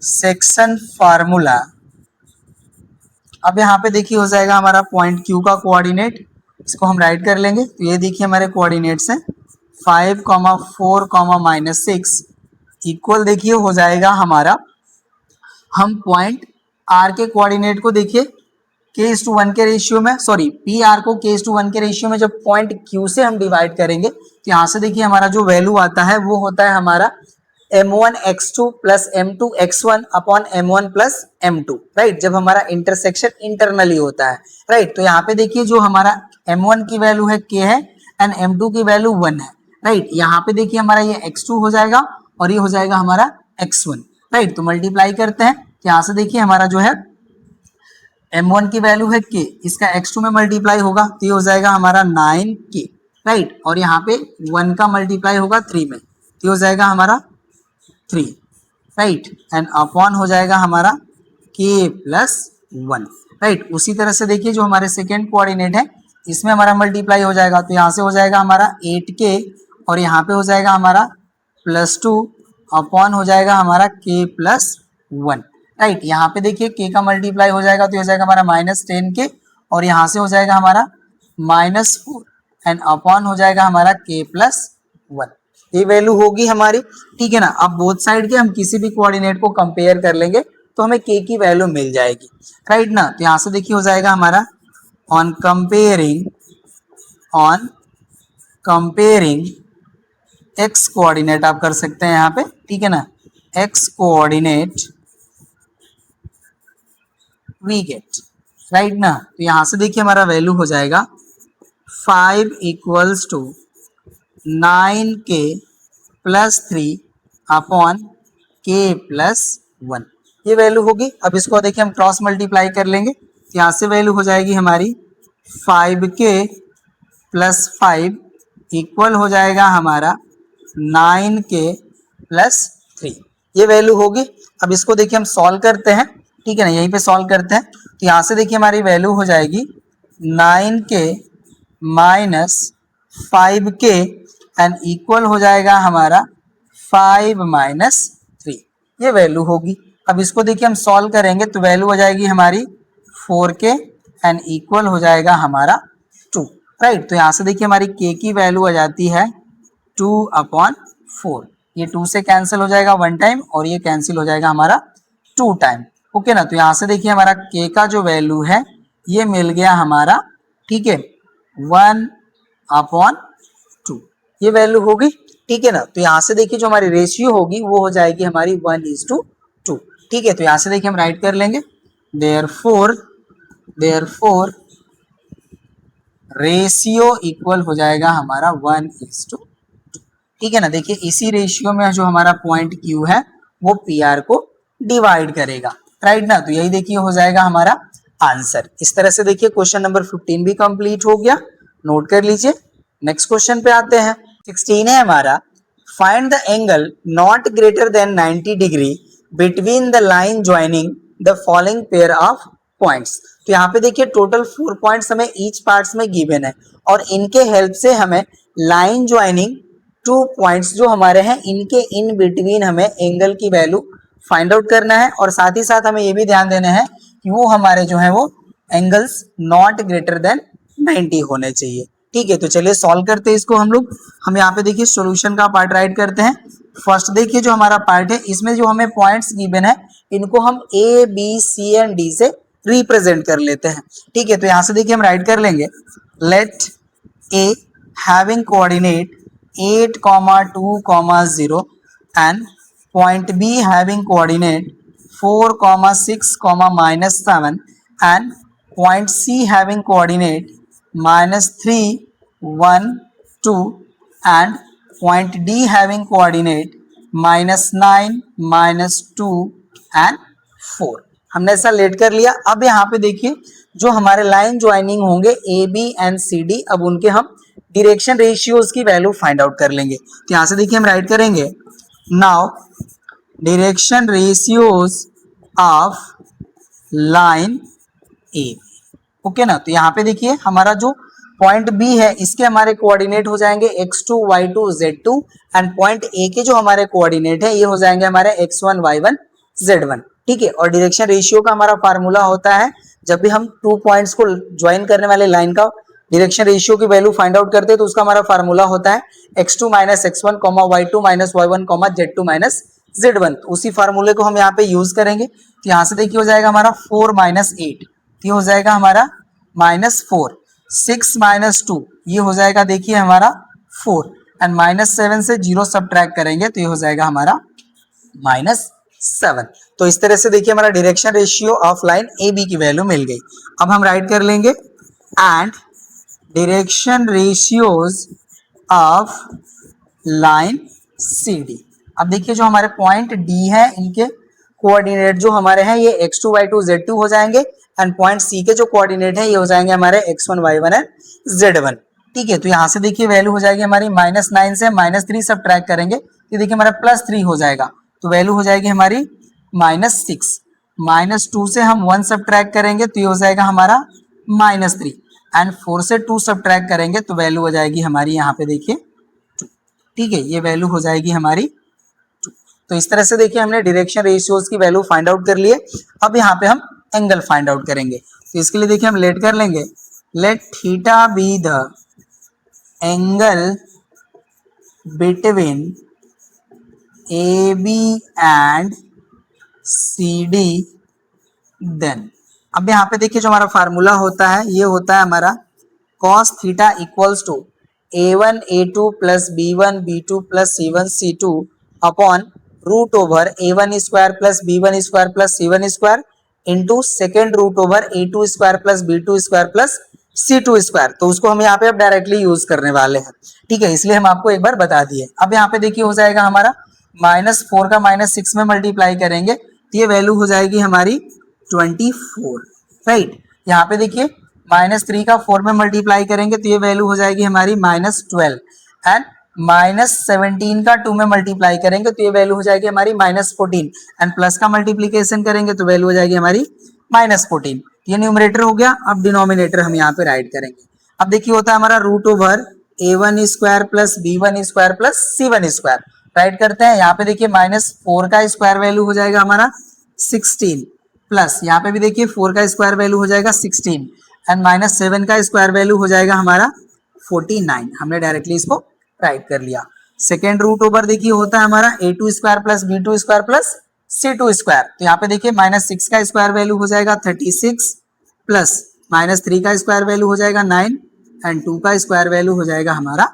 सेक्शन फार्मूला। अब यहाँ पे देखिए हो जाएगा हमारा पॉइंट Q का कोऑर्डिनेट, इसको हम राइट कर लेंगे। तो ये देखिए हमारे कोऑर्डिनेट्स हैं 5, 4, -6 इक्वल देखिए हो जाएगा हमारा, हम पॉइंट R के कोऑर्डिनेट को देखिए K/1 के रेशियो में, सॉरी PR को K/1 के रेशियो में जब पॉइंट Q से हम डिवाइड करेंगे तो यहाँ से देखिए हमारा जो वैल्यू आता है वो होता है हमारा m1x2 plus m2x1 upon m1 plus m2। Right, जब हमारा इंटरसेक्शन इंटरनली होता है। राइट, तो यहाँ पे देखिए जो हमारा m1 की वैल्यू है k है एंड m2 की वैल्यू 1 है। राइट, यहाँ पे देखिए हमारा ये x2 हो जाएगा और ये हो जाएगा हमारा x1। राइट, तो मल्टीप्लाई करते हैं, यहाँ से देखिए हमारा जो है m1 की वैल्यू है k, इसका x2 में मल्टीप्लाई होगा तो ये हो जाएगा हमारा 9k। राइट, और यहाँ पे 1 का मल्टीप्लाई होगा 3 में तो ये हो जाएगा हमारा 3। राइट, एंड अपॉन हो जाएगा हमारा k+1। राइट, उसी तरह से देखिए जो हमारे सेकेंड कोऑर्डिनेट है इसमें हमारा मल्टीप्लाई हो जाएगा, तो यहाँ से हो जाएगा हमारा 8k और यहाँ पे हो जाएगा हमारा +2 अपॉन हो जाएगा हमारा k+1। राइट, यहाँ पे देखिए k का मल्टीप्लाई हो जाएगा तो हो जाएगा हमारा -10k और यहाँ से हो जाएगा हमारा -4 एंड अपॉन हो जाएगा हमारा k+1। ये वैल्यू होगी हमारी। ठीक है ना, अब बोथ साइड के हम किसी भी कोऑर्डिनेट को कंपेयर कर लेंगे तो हमें k की वैल्यू मिल जाएगी। राइट ना, तो यहाँ से देखिए हो जाएगा हमारा ऑन कंपेयरिंग x कोऑर्डिनेट आप कर सकते हैं यहाँ पे। ठीक है ना, x coordinate we get. Right ना, तो यहाँ से देखिए हमारा वैल्यू हो जाएगा 5 = 9k + 3 अपॉन k+1, ये वैल्यू होगी। अब इसको देखिए हम क्रॉस मल्टीप्लाई कर लेंगे, यहाँ से वैल्यू हो जाएगी हमारी 5k + 5 इक्वल हो जाएगा हमारा 9k + 3, ये वैल्यू होगी। अब इसको देखिए हम सॉल्व करते हैं। ठीक है ना, यहीं पे सॉल्व करते हैं, तो यहाँ से देखिए हमारी वैल्यू हो जाएगी 9k - 5k एंड इक्वल हो जाएगा हमारा 5 - 3, ये वैल्यू होगी। अब इसको देखिए हम सॉल्व करेंगे तो वैल्यू हो जाएगी हमारी 4k एंड इक्वल हो जाएगा हमारा 2। राइट, तो यहाँ से देखिए हमारी k की वैल्यू आ जाती है 2/4, ये 2 से कैंसिल हो जाएगा 1 टाइम और ये कैंसिल हो जाएगा हमारा 2 टाइम। ओके ना, तो यहाँ से देखिए हमारा k का जो वैल्यू है ये मिल गया हमारा। ठीक है, 1/2, ये वैल्यू होगी। ठीक है ना, तो यहाँ से देखिए जो हमारी रेशियो होगी वो हो जाएगी हमारी 1:2। ठीक है, तो यहाँ से देखिए हम राइट कर लेंगे देयरफॉर रेशियो इक्वल हो जाएगा हमारा 1:2। ठीक है ना, देखिए इसी रेशियो में जो हमारा पॉइंट Q है वो PR को डिवाइड करेगा। राइट ना, तो यही देखिए हो जाएगा हमारा आंसर। इस तरह से देखिए क्वेश्चन नंबर 15 भी कंप्लीट हो गया, नोट कर लीजिए। नेक्स्ट क्वेश्चन पे आते हैं। 16 है हमारा, find the angle not greater than 90 degree between the line joining the following pair of points. तो यहाँ पे देखिए टोटल 4 पॉइंट्स हमें ईच पार्ट्स में गिवन है और इनके हेल्प से हमें लाइन ज्वाइनिंग 2 पॉइंट्स जो हमारे हैं इनके इन बिटवीन हमें एंगल की वैल्यू फाइंड आउट करना है और साथ ही साथ हमें ये भी ध्यान देना है कि वो हमारे जो है वो एंगल्स नॉट ग्रेटर देन 90 होने चाहिए। ठीक है, तो चलिए सॉल्व करते हैं इसको हम लोग। हम यहाँ पे देखिए सॉल्यूशन का पार्ट राइट करते हैं। फर्स्ट देखिए जो हमारा पार्ट है इसमें जो हमें पॉइंट्स गिवन है इनको हम A B C and D से रिप्रेजेंट कर लेते हैं। ठीक है, तो यहां से देखिए हम राइट कर लेंगे, let A having coordinate 8, 2, 0 and point B having coordinate 4, 6, -7 and point C having coordinate -3, 1, 2 and point D having coordinate -9, -2 and 4। हमने ऐसा लेट कर लिया। अब यहाँ पे देखिए जो हमारे लाइन ज्वाइनिंग होंगे A B and C D, अब उनके हम डिरेक्शन रेशियोज की वैल्यू फाइंड आउट कर लेंगे। तो यहाँ से देखिए हम राइट करेंगे, now direction ratios of line A. Okay ना, तो यहाँ पे देखिए हमारा जो पॉइंट बी है इसके हमारे कोऑर्डिनेट हो जाएंगे x2, y2, z2 and point A के जो हमारे कोऑर्डिनेट है ये हो जाएंगे हमारे x1, y1, z1। ठीक है, और डायरेक्शन रेशियो का हमारा फार्मूला होता है जब भी हम 2 पॉइंट्स को ज्वाइन करने वाले लाइन का डायरेक्शन रेशियो की वैल्यू फाइंड आउट करते हैं तो उसका हमारा फार्मूला होता है x2 - x1, y2 - y1, z2 - z1। तो उसी फार्मूले को हम यहाँ पे यूज करेंगे। तो यहाँ से देखिए हो जाएगा हमारा 4 - 8, ये हो जाएगा हमारा -4, 6 - 2 ये हो जाएगा देखिए हमारा 4 एंड -7 से 0 सब्ट्रैक्ट करेंगे तो ये हो जाएगा हमारा -7। तो इस तरह से देखिए हमारा direction ratio of line A B की वैल्यू मिल गई। अब हम राइट कर लेंगे and direction ratios of line C D. अब देखिए जो हमारे पॉइंट डी है इनके कोऑर्डिनेट जो हमारे हैं ये x2, y2, z2 हो जाएंगे एंड पॉइंट सी के जो कोऑर्डिनेट है ये हो जाएंगे हमारे x1, y1 एंड z1। ठीक है, तो यहाँ से देखिए वैल्यू हो जाएगी हमारी -9 से -3 सब्ट्रैक्ट करेंगे तो देखिए हमारा +3 हो जाएगा, तो वैल्यू हो जाएगी हमारी -6, -2 से हम 1 सब्ट्रैक्ट करेंगे तो ये हो जाएगा हमारा -3 एंड 4 से 2 सब्ट्रैक्ट करेंगे तो वैल्यू हो जाएगी हमारी यहाँ पे देखिए 2। ठीक है, ये वैल्यू हो जाएगी हमारी 2। तो इस तरह से देखिए हमने डायरेक्शन रेशियोज की वैल्यू फाइंड आउट कर लिए। अब यहाँ पे हम एंगल फाइंड आउट करेंगे, तो इसके लिए देखिए हम लेट कर लेंगे, let theta be the angle between A B and C D then. अब यहाँ पे देखिए जो हमारा फार्मूला होता है ये होता है हमारा cos theta equals to a1 a2 plus b1 b2 plus c1 c2 upon root over a1 square plus b1 square plus c1 square into second root over a2 square plus b2 square plus c2 square. तो उसको हम यहाँ पे अब directly use करने वाले हैं। ठीक है, इसलिए हम आपको एक बार बता दिए। अब यहाँ पे देखिए हो जाएगा हमारा -4 का -6 में मल्टीप्लाई करेंगे तो ये वैल्यू हो जाएगी हमारी 24। राइट, यहाँ पे देखिए -3 का 4 में मल्टीप्लाई करेंगे तो ये वैल्यू हो जाएगी हमारी -12 एंड -17 का 2 में मल्टीप्लाई करेंगे तो ये वैल्यू हो जाएगी हमारी -14 एंड प्लस का मल्टीप्लीकेशन करेंगे तो वैल्यू हो जाएगी हमारी -14। ये न्यूमरेटर हो गया। अब डिनोमिनेटर हम यहाँ पे राइट करेंगे। अब देखिए होता है हमारा root over a1 square plus b1 square plus c1 square. Write करते हैं, यहाँ पे देखिए -4 का स्क्वायर वैल्यू हो जाएगा हमारा 16 प्लस यहाँ पे भी देखिए 4 का स्क्वायर वैल्यू हो जाएगा 16 एंड -7 का स्क्वायर वैल्यू हो जाएगा हमारा 49। हमने डायरेक्टली इसको राइट कर लिया। सेकेंड रूट ओवर देखिए होता है हमारा a2 square plus b2 square plus c2 square. तो यहाँ पे देखिए -6 का स्क्वायर वैल्यू हो जाएगा 36 प्लस -3 का स्क्वायर वैल्यू हो जाएगा 9 एंड 2 का स्क्वायर वैल्यू हो जाएगा हमारा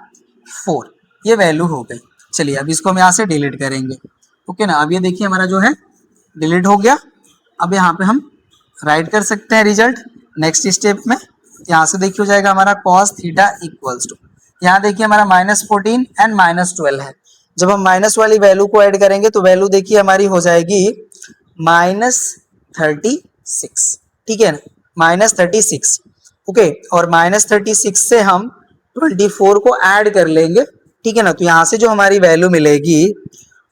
4। ये वैल्यू हो गई। चलिए अब इसको हम यहाँ से डिलीट करेंगे। ओके ना, अब ये देखिए हमारा जो है डिलीट हो गया। अब यहाँ पे हम राइट कर सकते हैं रिजल्ट नेक्स्ट स्टेप में। यहाँ से देखिए हो जाएगा हमारा cos थीटा इक्वल्स टू, यहाँ देखिए हमारा -14 एंड -12 है। जब हम माइनस वाली वैल्यू को ऐड करेंगे तो वैल्यू देखिए हमारी हो जाएगी -36। ठीक है ना, -36। ओके, और -36 से हम 24 को ऐड कर लेंगे। ठीक है ना, तो यहाँ से जो हमारी वैल्यू मिलेगी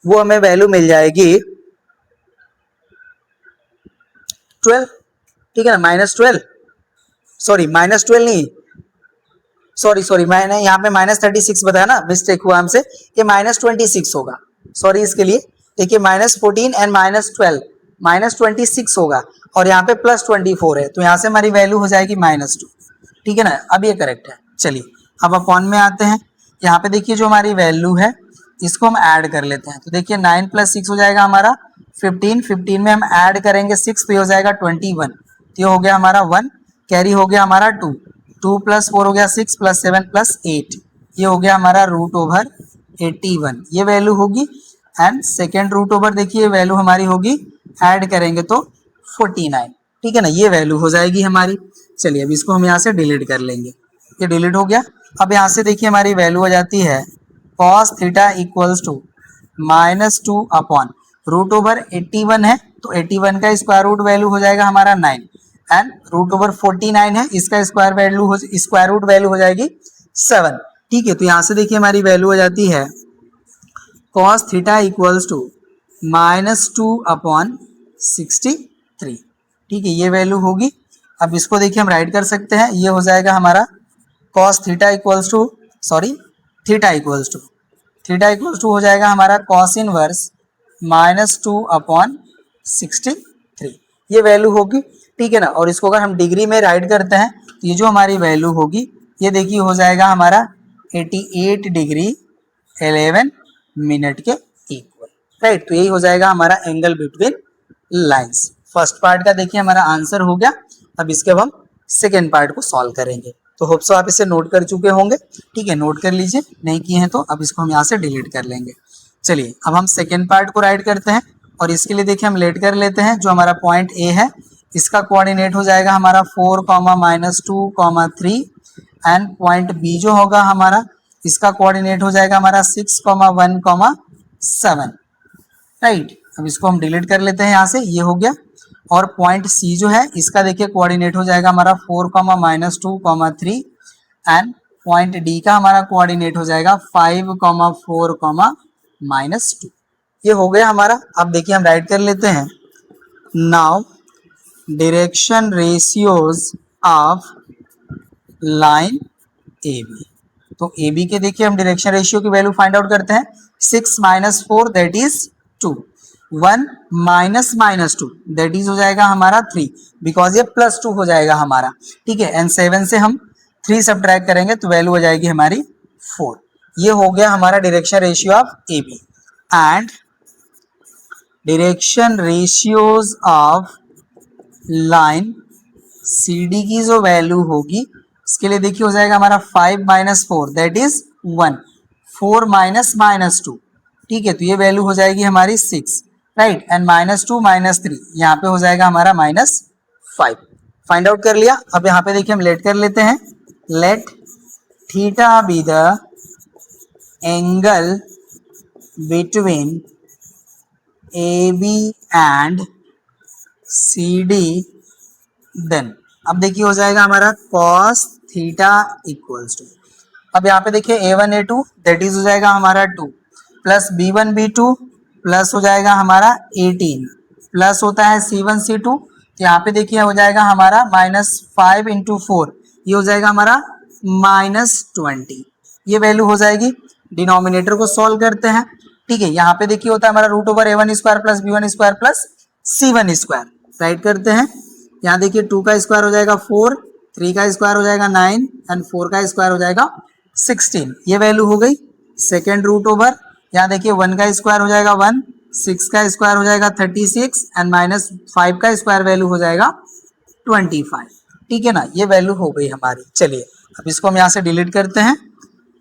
वो हमें वैल्यू मिल जाएगी 12। ठीक है ना, -12 सॉरी -12 नहीं सॉरी मैंने यहाँ पे -36 बताया ना, मिस्टेक हुआ हमसे, ये -26 होगा। सॉरी इसके लिए। देखिए -14 एंड -12 -26 होगा और यहाँ पे +24 है तो यहाँ से हमारी वैल्यू हो जाएगी -2। ठीक है ना, अब ये करेक्ट है। चलिए अब अपॉन में आते हैं। यहाँ पे देखिए जो हमारी वैल्यू है इसको हम ऐड कर लेते हैं। तो देखिए 9 + 6 हो जाएगा हमारा 15, 15 में हम ऐड करेंगे 6 तो ये हो जाएगा 21। तो ये हो गया हमारा 1, कैरी हो गया हमारा 2, 2 + 4 हो गया 6 + 7 + 8, ये हो गया हमारा √81, ये वैल्यू होगी। एंड सेकेंड √, देखिए वैल्यू हमारी होगी, ऐड करेंगे तो 49, ठीक है ना, ये वैल्यू हो जाएगी हमारी। चलिए अब इसको हम यहाँ से डिलीट कर लेंगे, ये डिलीट हो गया। अब यहाँ से देखिए हमारी वैल्यू हो जाती है cos θ = -2 अपॉन √81 है, तो 81 का स्क्वायर रूट वैल्यू हो जाएगा हमारा 9, एंड √49 है, इसका स्क्वायर रूट वैल्यू हो जाएगी 7, ठीक है। तो यहाँ से देखिए हमारी वैल्यू हो जाती है cos θ = -2 अपॉन 63, ठीक है, ये वैल्यू होगी। अब इसको देखिए हम राइट कर सकते हैं, ये हो जाएगा हमारा cos θ हो जाएगा हमारा cos इनवर्स -2 अपॉन 63, ये वैल्यू होगी, ठीक है ना। और इसको अगर हम डिग्री में राइट करते हैं तो ये जो हमारी वैल्यू होगी, ये देखिए हो जाएगा हमारा 88 डिग्री 11 मिनट के इक्वल, राइट। तो यही हो जाएगा हमारा angle between lines. First part का देखिए हमारा आंसर हो गया। अब इसके अब हम सेकेंड पार्ट को सॉल्व करेंगे। तो होप सो आप इसे नोट कर चुके होंगे, ठीक है, नोट कर लीजिए, नहीं किए हैं तो अब इसको हम यहाँ से डिलीट कर लेंगे। चलिए अब हम सेकेंड पार्ट को राइट करते हैं, और इसके लिए देखिए हम लेट कर लेते हैं। जो हमारा पॉइंट ए है, इसका कोऑर्डिनेट हो जाएगा हमारा 4, -2, 3, एंड पॉइंट बी जो होगा हमारा, इसका कोऑर्डिनेट हो जाएगा हमारा 6, 1, 7, राइट। अब इसको हम डिलीट कर लेते हैं यहाँ से, ये हो गया। और पॉइंट सी जो है, इसका देखिए कोऑर्डिनेट हो जाएगा हमारा 4, -2, 3, एंड पॉइंट डी का हमारा कोऑर्डिनेट हो जाएगा 5, 4, -2, ये हो गया हमारा। अब देखिए हम राइट कर लेते हैं, now direction ratios of line A B. तो ए बी के देखिए हम डायरेक्शन रेशियो की वैल्यू फाइंड आउट करते हैं। 6 - 4 दैट इज 2, 1 - -2 दैट इज हो जाएगा हमारा 3, बिकॉज ये +2 हो जाएगा हमारा, ठीक है। एंड 7 से हम 3 सब्ट्रैक्ट करेंगे तो वैल्यू हो जाएगी हमारी 4। ये हो गया हमारा direction ratio of A B. And direction ratios of line C D की जो वैल्यू होगी, इसके लिए देखिए हो जाएगा हमारा 5 - 4 दैट इज 1, 4 - -2, ठीक है। तो ये वैल्यू हो जाएगी हमारी 6, राइट। एंड -2 - 3 यहाँ पे हो जाएगा हमारा -5। फाइंड आउट कर लिया। अब यहाँ पे देखिए हम लेट कर लेते हैं, let theta be the angle between A B and C D, then अब देखिए हो जाएगा हमारा cos θ = अब यहाँ पे देखिए a1 a2 दैट इज हो जाएगा हमारा 2, प्लस b1 b2 प्लस हो जाएगा हमारा 18, प्लस होता है c1 c2, तो यहाँ पे देखिए हो जाएगा हमारा -5 × 4, ये हो जाएगा हमारा -20, ये वैल्यू हो जाएगी। डिनोमिनेटर को सॉल्व करते हैं, ठीक है। यहाँ पे देखिए होता है हमारा √a1² + b1² + c1², राइट करते हैं। यहाँ देखिए 2 का स्क्वायर हो जाएगा 4, 3 का स्क्वायर हो जाएगा 9, एंड 4 का स्क्वायर हो जाएगा 16, ये वैल्यू हो गई। सेकेंड √, यहाँ देखिए 1 का स्क्वायर हो जाएगा 1, 6 का स्क्वायर हो जाएगा 36, एंड -5 का स्क्वायर वैल्यू हो जाएगा 25, ठीक है ना, ये वैल्यू हो गई हमारी। चलिए अब इसको हम यहाँ से डिलीट करते हैं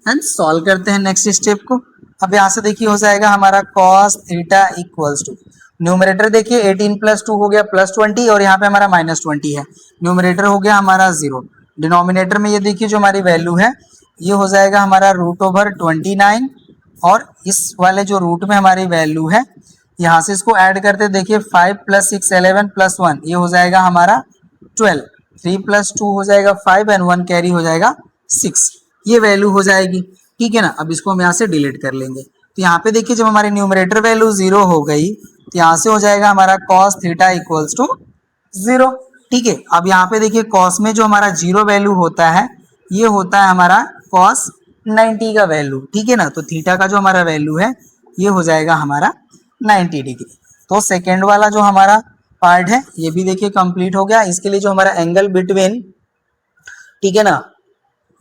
एंड सॉल्व करते हैं नेक्स्ट स्टेप को। अब यहाँ से देखिए हो जाएगा हमारा cos θ = न्यूमरेटर देखिए 18 + 2 हो गया +20, और यहाँ पे हमारा -20 है, न्यूमरेटर हो गया हमारा 0। डिनोमिनेटर में ये देखिए जो हमारी वैल्यू है, ये हो जाएगा हमारा √29, और इस वाले जो रूट में हमारी वैल्यू है, यहाँ से इसको ऐड करते देखिए 5 + 6 11 + 1, ये हो जाएगा हमारा 12, 3 + 2 हो जाएगा 5, एंड 1 कैरी हो जाएगा 6, ये वैल्यू हो जाएगी, ठीक है ना। अब इसको हम यहाँ से डिलीट कर लेंगे। तो यहाँ पे देखिए जब हमारी न्यूमरेटर वैल्यू 0 हो गई, तो यहाँ से हो जाएगा हमारा cos θ = 0, ठीक है। अब यहाँ पे देखिए cos में जो हमारा 0 वैल्यू होता है, ये होता है हमारा cos 90 का वैल्यू, ठीक है ना। तो थीटा का जो हमारा वैल्यू है, ये हो जाएगा हमारा 90 डिग्री। तो सेकेंड वाला जो हमारा पार्ट है, ये भी देखिए कंप्लीट हो गया। इसके लिए जो हमारा एंगल बिटवीन, ठीक है ना,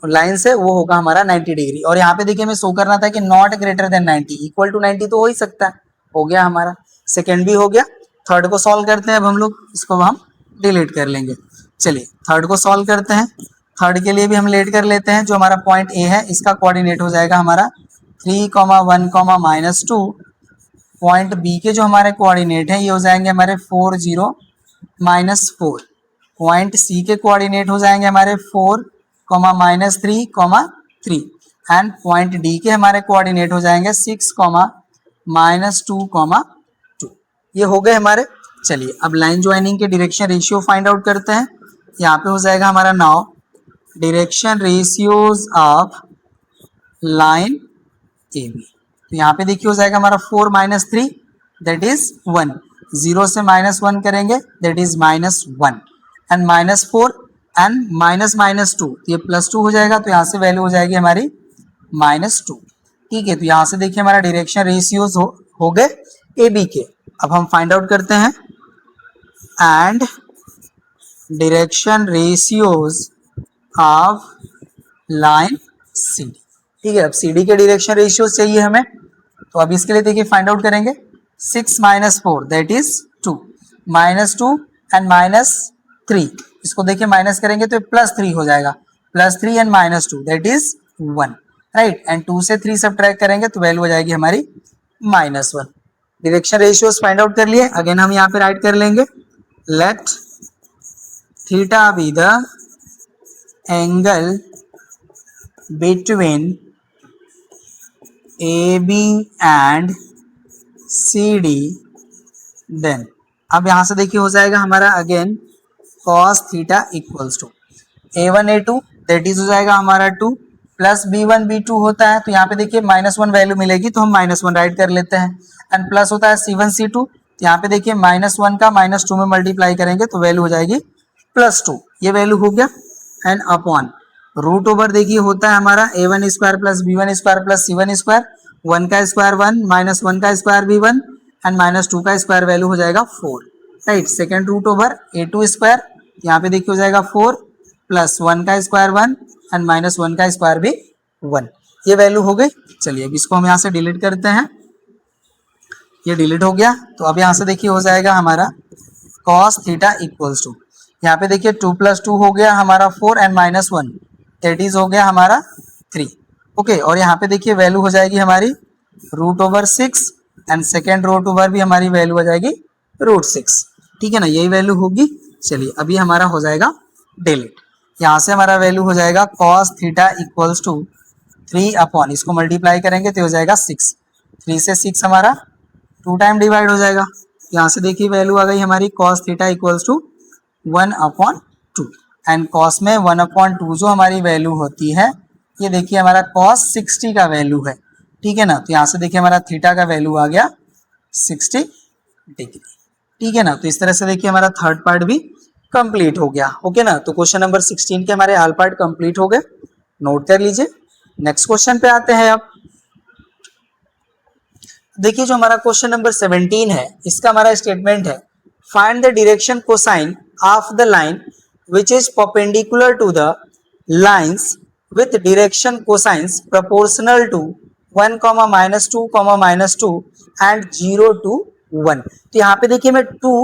लाइन से वो होगा हमारा 90 डिग्री। और यहाँ पे देखिए हमें शो करना था कि not greater than 90, equal to 90 तो हो ही सकता है, हो गया हमारा, सेकेंड भी हो गया। थर्ड को सॉल्व करते हैं अब हम लोग, इसको हम डिलीट कर लेंगे। चलिए थर्ड को सॉल्व करते हैं। थर्ड के लिए भी हम लेट कर लेते हैं। जो हमारा पॉइंट ए है इसका कोऑर्डिनेट हो जाएगा हमारा 3, 1, -2। पॉइंट बी के जो हमारे कोऑर्डिनेट हैं ये हो जाएंगे हमारे 4, 0, -4। पॉइंट सी के कोऑर्डिनेट हो जाएंगे हमारे 4, -3, 3। एंड पॉइंट डी के हमारे कोऑर्डिनेट हो जाएंगे 6, -2, 2। ये हो गए हमारे। चलिए अब लाइन ज्वाइनिंग के डायरेक्शन रेशियो फाइंड आउट करते हैं। यहाँ पे हो जाएगा हमारा now direction ratios of line A B. तो यहाँ पे देखिए हो जाएगा हमारा 4, -3 दैट इज 1, 0 से -1 करेंगे दैट इज -1, एंड -4 एंड -2, ये +2 हो जाएगा, तो यहाँ से वैल्यू हो जाएगी हमारी -2। ठीक है, तो यहाँ से देखिए हमारा डायरेक्शन रेशियोज हो गए ए बी के। अब हम फाइंड आउट करते हैं and direction ratios of line C D. ठीक है, अब सी डी के डायरेक्शन रेशियोज चाहिए हमें, तो अब इसके लिए देखिए फाइंड आउट करेंगे। 6 -4 दैट इज 2, -2 एंड -3, इसको देखिए माइनस करेंगे तो +3 हो जाएगा, +3 and -2 that is 1, right. And 2 से 3 सब्ट्रैक्ट करेंगे तो वैल्यू हो जाएगी हमारी -1। डायरेक्शन रेशियोज फाइंड आउट कर लिए। अगेन हम यहाँ पे राइट कर लेंगे, let theta be the angle between AB and CD, then अब यहाँ से देखिए हो जाएगा हमारा again cos theta equals to A1 A2 that is हो जाएगा हमारा 2 प्लस B1 B2 होता है, तो यहाँ पे देखिए -1 वैल्यू मिलेगी तो हम -1 राइट कर लेते हैं। एंड प्लस होता है C1 C2, यहाँ पे देखिए -1 का -2 में मल्टीप्लाई करेंगे तो वैल्यू हो जाएगी +2, ये वैल्यू हो गया। एंड अपॉन रूट ओवर देखिए होता है हमारा A1 square plus B1 square plus C1 square, 1 का स्क्वायर 1, -1 का स्क्वायर B1 एंड -2 का स्क्वायर वैल्यू हो जाएगा 4, right. Second root over A2 square, यहाँ पे देखिए हो जाएगा 4 प्लस 1 का स्क्वायर 1 एंड -1 का स्क्वायर भी 1, ये वैल्यू हो गई। चलिए अब इसको हम यहाँ से डिलीट करते हैं, ये डिलीट हो गया। तो अब यहाँ से देखिए हो जाएगा हमारा cos थीटा इक्वल्स टू, यहाँ पे देखिए 2 + 2 हो गया हमारा 4 एंड -1 दैट इज हो गया हमारा 3, ओके। और यहाँ पे देखिए वैल्यू हो जाएगी हमारी √6 एंड सेकेंड रूट ओवर भी हमारी वैल्यू हो जाएगी √6, ठीक है ना, यही वैल्यू होगी। चलिए अभी हमारा हो जाएगा डिलीट, यहाँ से हमारा वैल्यू हो जाएगा cos theta equals to 3 upon, इसको मल्टीप्लाई करेंगे तो हो जाएगा 6, 3 से 6 हमारा 2 टाइम डिवाइड हो जाएगा। यहाँ से देखिए वैल्यू आ गई हमारी cos theta equals to 1/2 and cos में 1/2 जो हमारी वैल्यू होती है, ये देखिए हमारा cos 60 का वैल्यू है, ठीक है ना। तो यहाँ से देखिए हमारा थीटा का वैल्यू आ गया 60 डिग्री, ठीक है ना। तो इस तरह से देखिए हमारा थर्ड पार्ट भी कंप्लीट हो गया, ओके ना। तो क्वेश्चन नंबर 16 के हमारे ऑल पार्ट कंप्लीट हो गए, नोट कर लीजिए। नेक्स्ट क्वेश्चन पे आते हैं। अब देखिए जो हमारा क्वेश्चन नंबर 17 है, इसका हमारा स्टेटमेंट है find the direction cosine of the line which is perpendicular to the lines with direction cosines proportional to 1, -2, -2 and 0 to 1। तो यहाँ पे देखिए हमें 2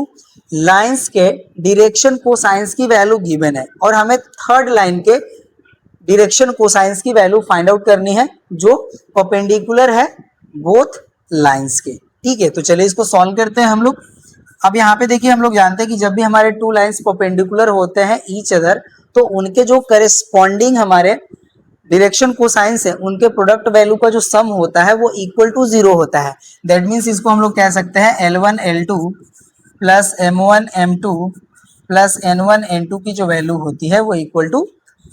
लाइंस के डायरेक्शन कोसाइंस की वैल्यू गिवन है और हमें थर्ड लाइन के डायरेक्शन कोसाइंस की वैल्यू फाइंड आउट करनी है जो परपेंडिकुलर है बोथ लाइंस के, ठीक है। तो चलिए इसको सॉल्व करते हैं हम लोग। अब यहाँ पे देखिए हम लोग जानते हैं कि जब भी हमारे 2 लाइंस परपेंडिकुलर होते हैं ईच अदर, तो उनके जो करेस्पॉन्डिंग हमारे डायरेक्शन कोसाइंस है उनके प्रोडक्ट वैल्यू का जो सम होता है वो इक्वल टू 0 होता है। दैट मीन्स इसको हम लोग कह सकते हैं L1 L2 plus M1 M2 plus N1 N2 की जो वैल्यू होती है वो इक्वल टू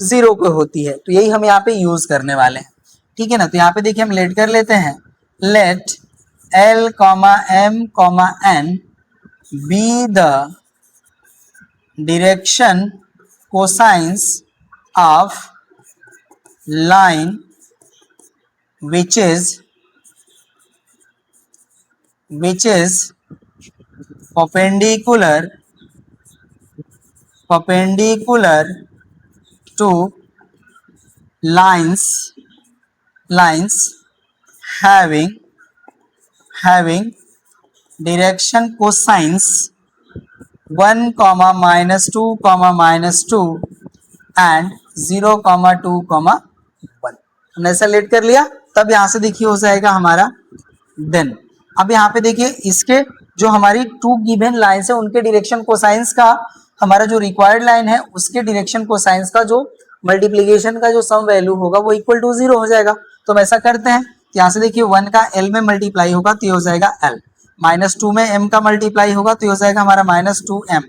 0 को होती है। तो यही हम यहाँ पे यूज करने वाले हैं, ठीक है ना। तो यहाँ पे देखिए हम लेट कर लेते हैं, late L, M, N be the direction cosines of line which is perpendicular to lines having direction cosines 1, -2, -2 and 0, 2, 1 हमने ऐसा लेट कर लिया। तब यहाँ से देखिए हो जाएगा हमारा देन। अब यहाँ पे देखिए इसके जो हमारी टू गिवन लाइन्स है उनके डायरेक्शन कोसाइंस का हमारा जो रिक्वायर्ड लाइन है उसके डायरेक्शन कोसाइंस का जो मल्टीप्लीकेशन का जो सम वैल्यू होगा वो इक्वल टू 0 हो जाएगा। तो हम ऐसा करते हैं, यहाँ से देखिए 1 का l में मल्टीप्लाई होगा तो ये हो जाएगा l, -2 में m का मल्टीप्लाई होगा तो ये हो जाएगा हमारा -2m,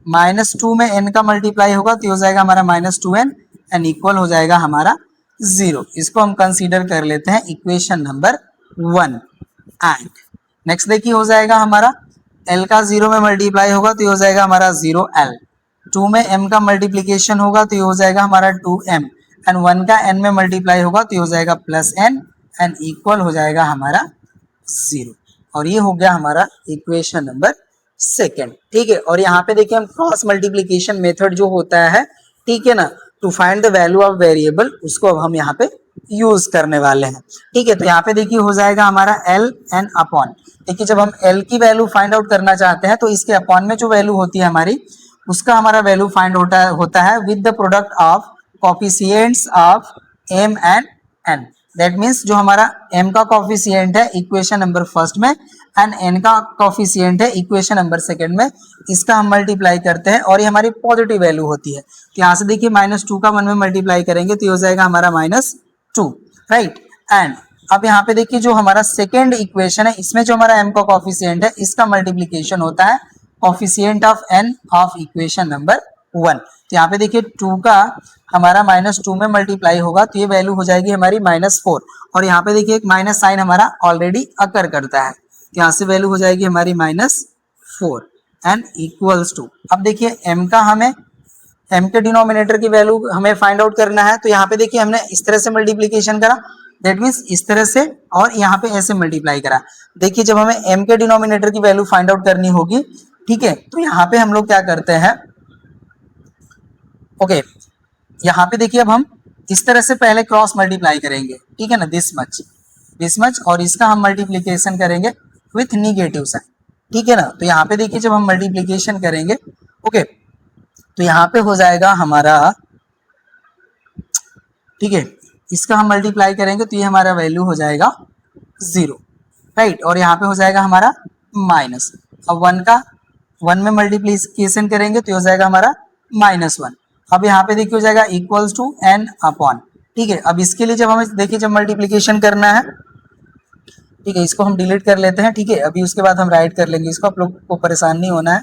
-2 में n का मल्टीप्लाई होगा तो ये हो जाएगा हमारा -2n एंड इक्वल हो जाएगा हमारा 0। इसको हम कंसीडर कर लेते हैं इक्वेशन नंबर 1। एंड नेक्स्ट देखिए हो जाएगा हमारा l का 0 में मल्टीप्लाई होगा तो ये हो जाएगा हमारा 0l, 2 में m का मल्टीप्लीकेशन होगा तो ये हो जाएगा हमारा 2m एंड 1 का n में मल्टीप्लाई होगा तो ये हो जाएगा +n एंड इक्वल हो जाएगा हमारा 0। और ये हो गया हमारा इक्वेशन नंबर 2। ठीक है, और यहाँ पे देखिए हम क्रॉस मल्टीप्लीकेशन मेथड जो होता है, ठीक है ना, to find the value of variable, उसको अब हम यहाँ पे यूज करने वाले हैं। ठीक है, तो यहाँ पे देखिए हो जाएगा हमारा l n अपॉन, देखिए जब हम l की वैल्यू फाइंड आउट करना चाहते हैं तो इसके अपॉन में जो वैल्यू होती है हमारी उसका हमारा वैल्यू फाइंड होता है with the product of coefficients of m and n। That means जो हमारा m का कोफिशिएंट है इक्वेशन नंबर फर्स्ट में एंड n का कोफिशिएंट है इक्वेशन नंबर सेकंड में, इसका हम मल्टीप्लाई करते हैं और ये हमारी पॉजिटिव वैल्यू होती है। तो यहाँ से देखिए -2 का 1 में मल्टीप्लाई करेंगे तो ये हो जाएगा हमारा -2, राइट। एंड अब यहाँ पे देखिए जो हमारा सेकेंड इक्वेशन है इसमें जो हमारा m का कोफिशिएंट है इसका मल्टीप्लीकेशन होता है coefficient of n of equation number 1। तो यहाँ पे देखिए 2 का हमारा -2 में मल्टीप्लाई होगा तो ये वैल्यू हो जाएगी हमारी -4 और यहाँ पे देखिए एक माइनस साइन हमारा ऑलरेडी अकर करता है, तो यहाँ से वैल्यू हो जाएगी हमारी -4 एंड इक्वल्स टू। अब देखिए m का हमें m के डिनोमिनेटर की वैल्यू हमें फाइंड आउट करना है। तो यहाँ पे देखिए हमने इस तरह से मल्टीप्लीकेशन करा, दैट मीन्स इस तरह से, और यहाँ पे ऐसे मल्टीप्लाई करा। देखिए जब हमें m के डिनोमिनेटर की वैल्यू फाइंड आउट करनी होगी, ठीक है, तो यहाँ पे हम लोग क्या करते हैं, ओके, यहाँ पे देखिए अब हम इस तरह से पहले क्रॉस मल्टीप्लाई करेंगे, ठीक है ना, दिस मच, और इसका हम मल्टीप्लीकेशन करेंगे विथ निगेटिव साइन, ठीक है ना। तो यहाँ पे देखिए जब हम मल्टीप्लीकेशन करेंगे, ओके, तो यहाँ पे हो जाएगा हमारा, ठीक है, इसका हम मल्टीप्लाई करेंगे तो ये हमारा वैल्यू हो जाएगा 0, राइट, और यहाँ पे हो जाएगा हमारा माइनस। अब 1 का 1 में मल्टीप्लीकेशन करेंगे तो हो जाएगा हमारा -1। अब यहाँ पे देखिए हो जाएगा इक्वल्स टू n अपॉन, ठीक है। अब इसके लिए जब हमें देखिए जब मल्टीप्लीकेशन करना है, ठीक है, इसको हम डिलीट कर लेते हैं, ठीक है, अभी उसके बाद हम राइट कर लेंगे इसको, आप लोग को परेशान नहीं होना है,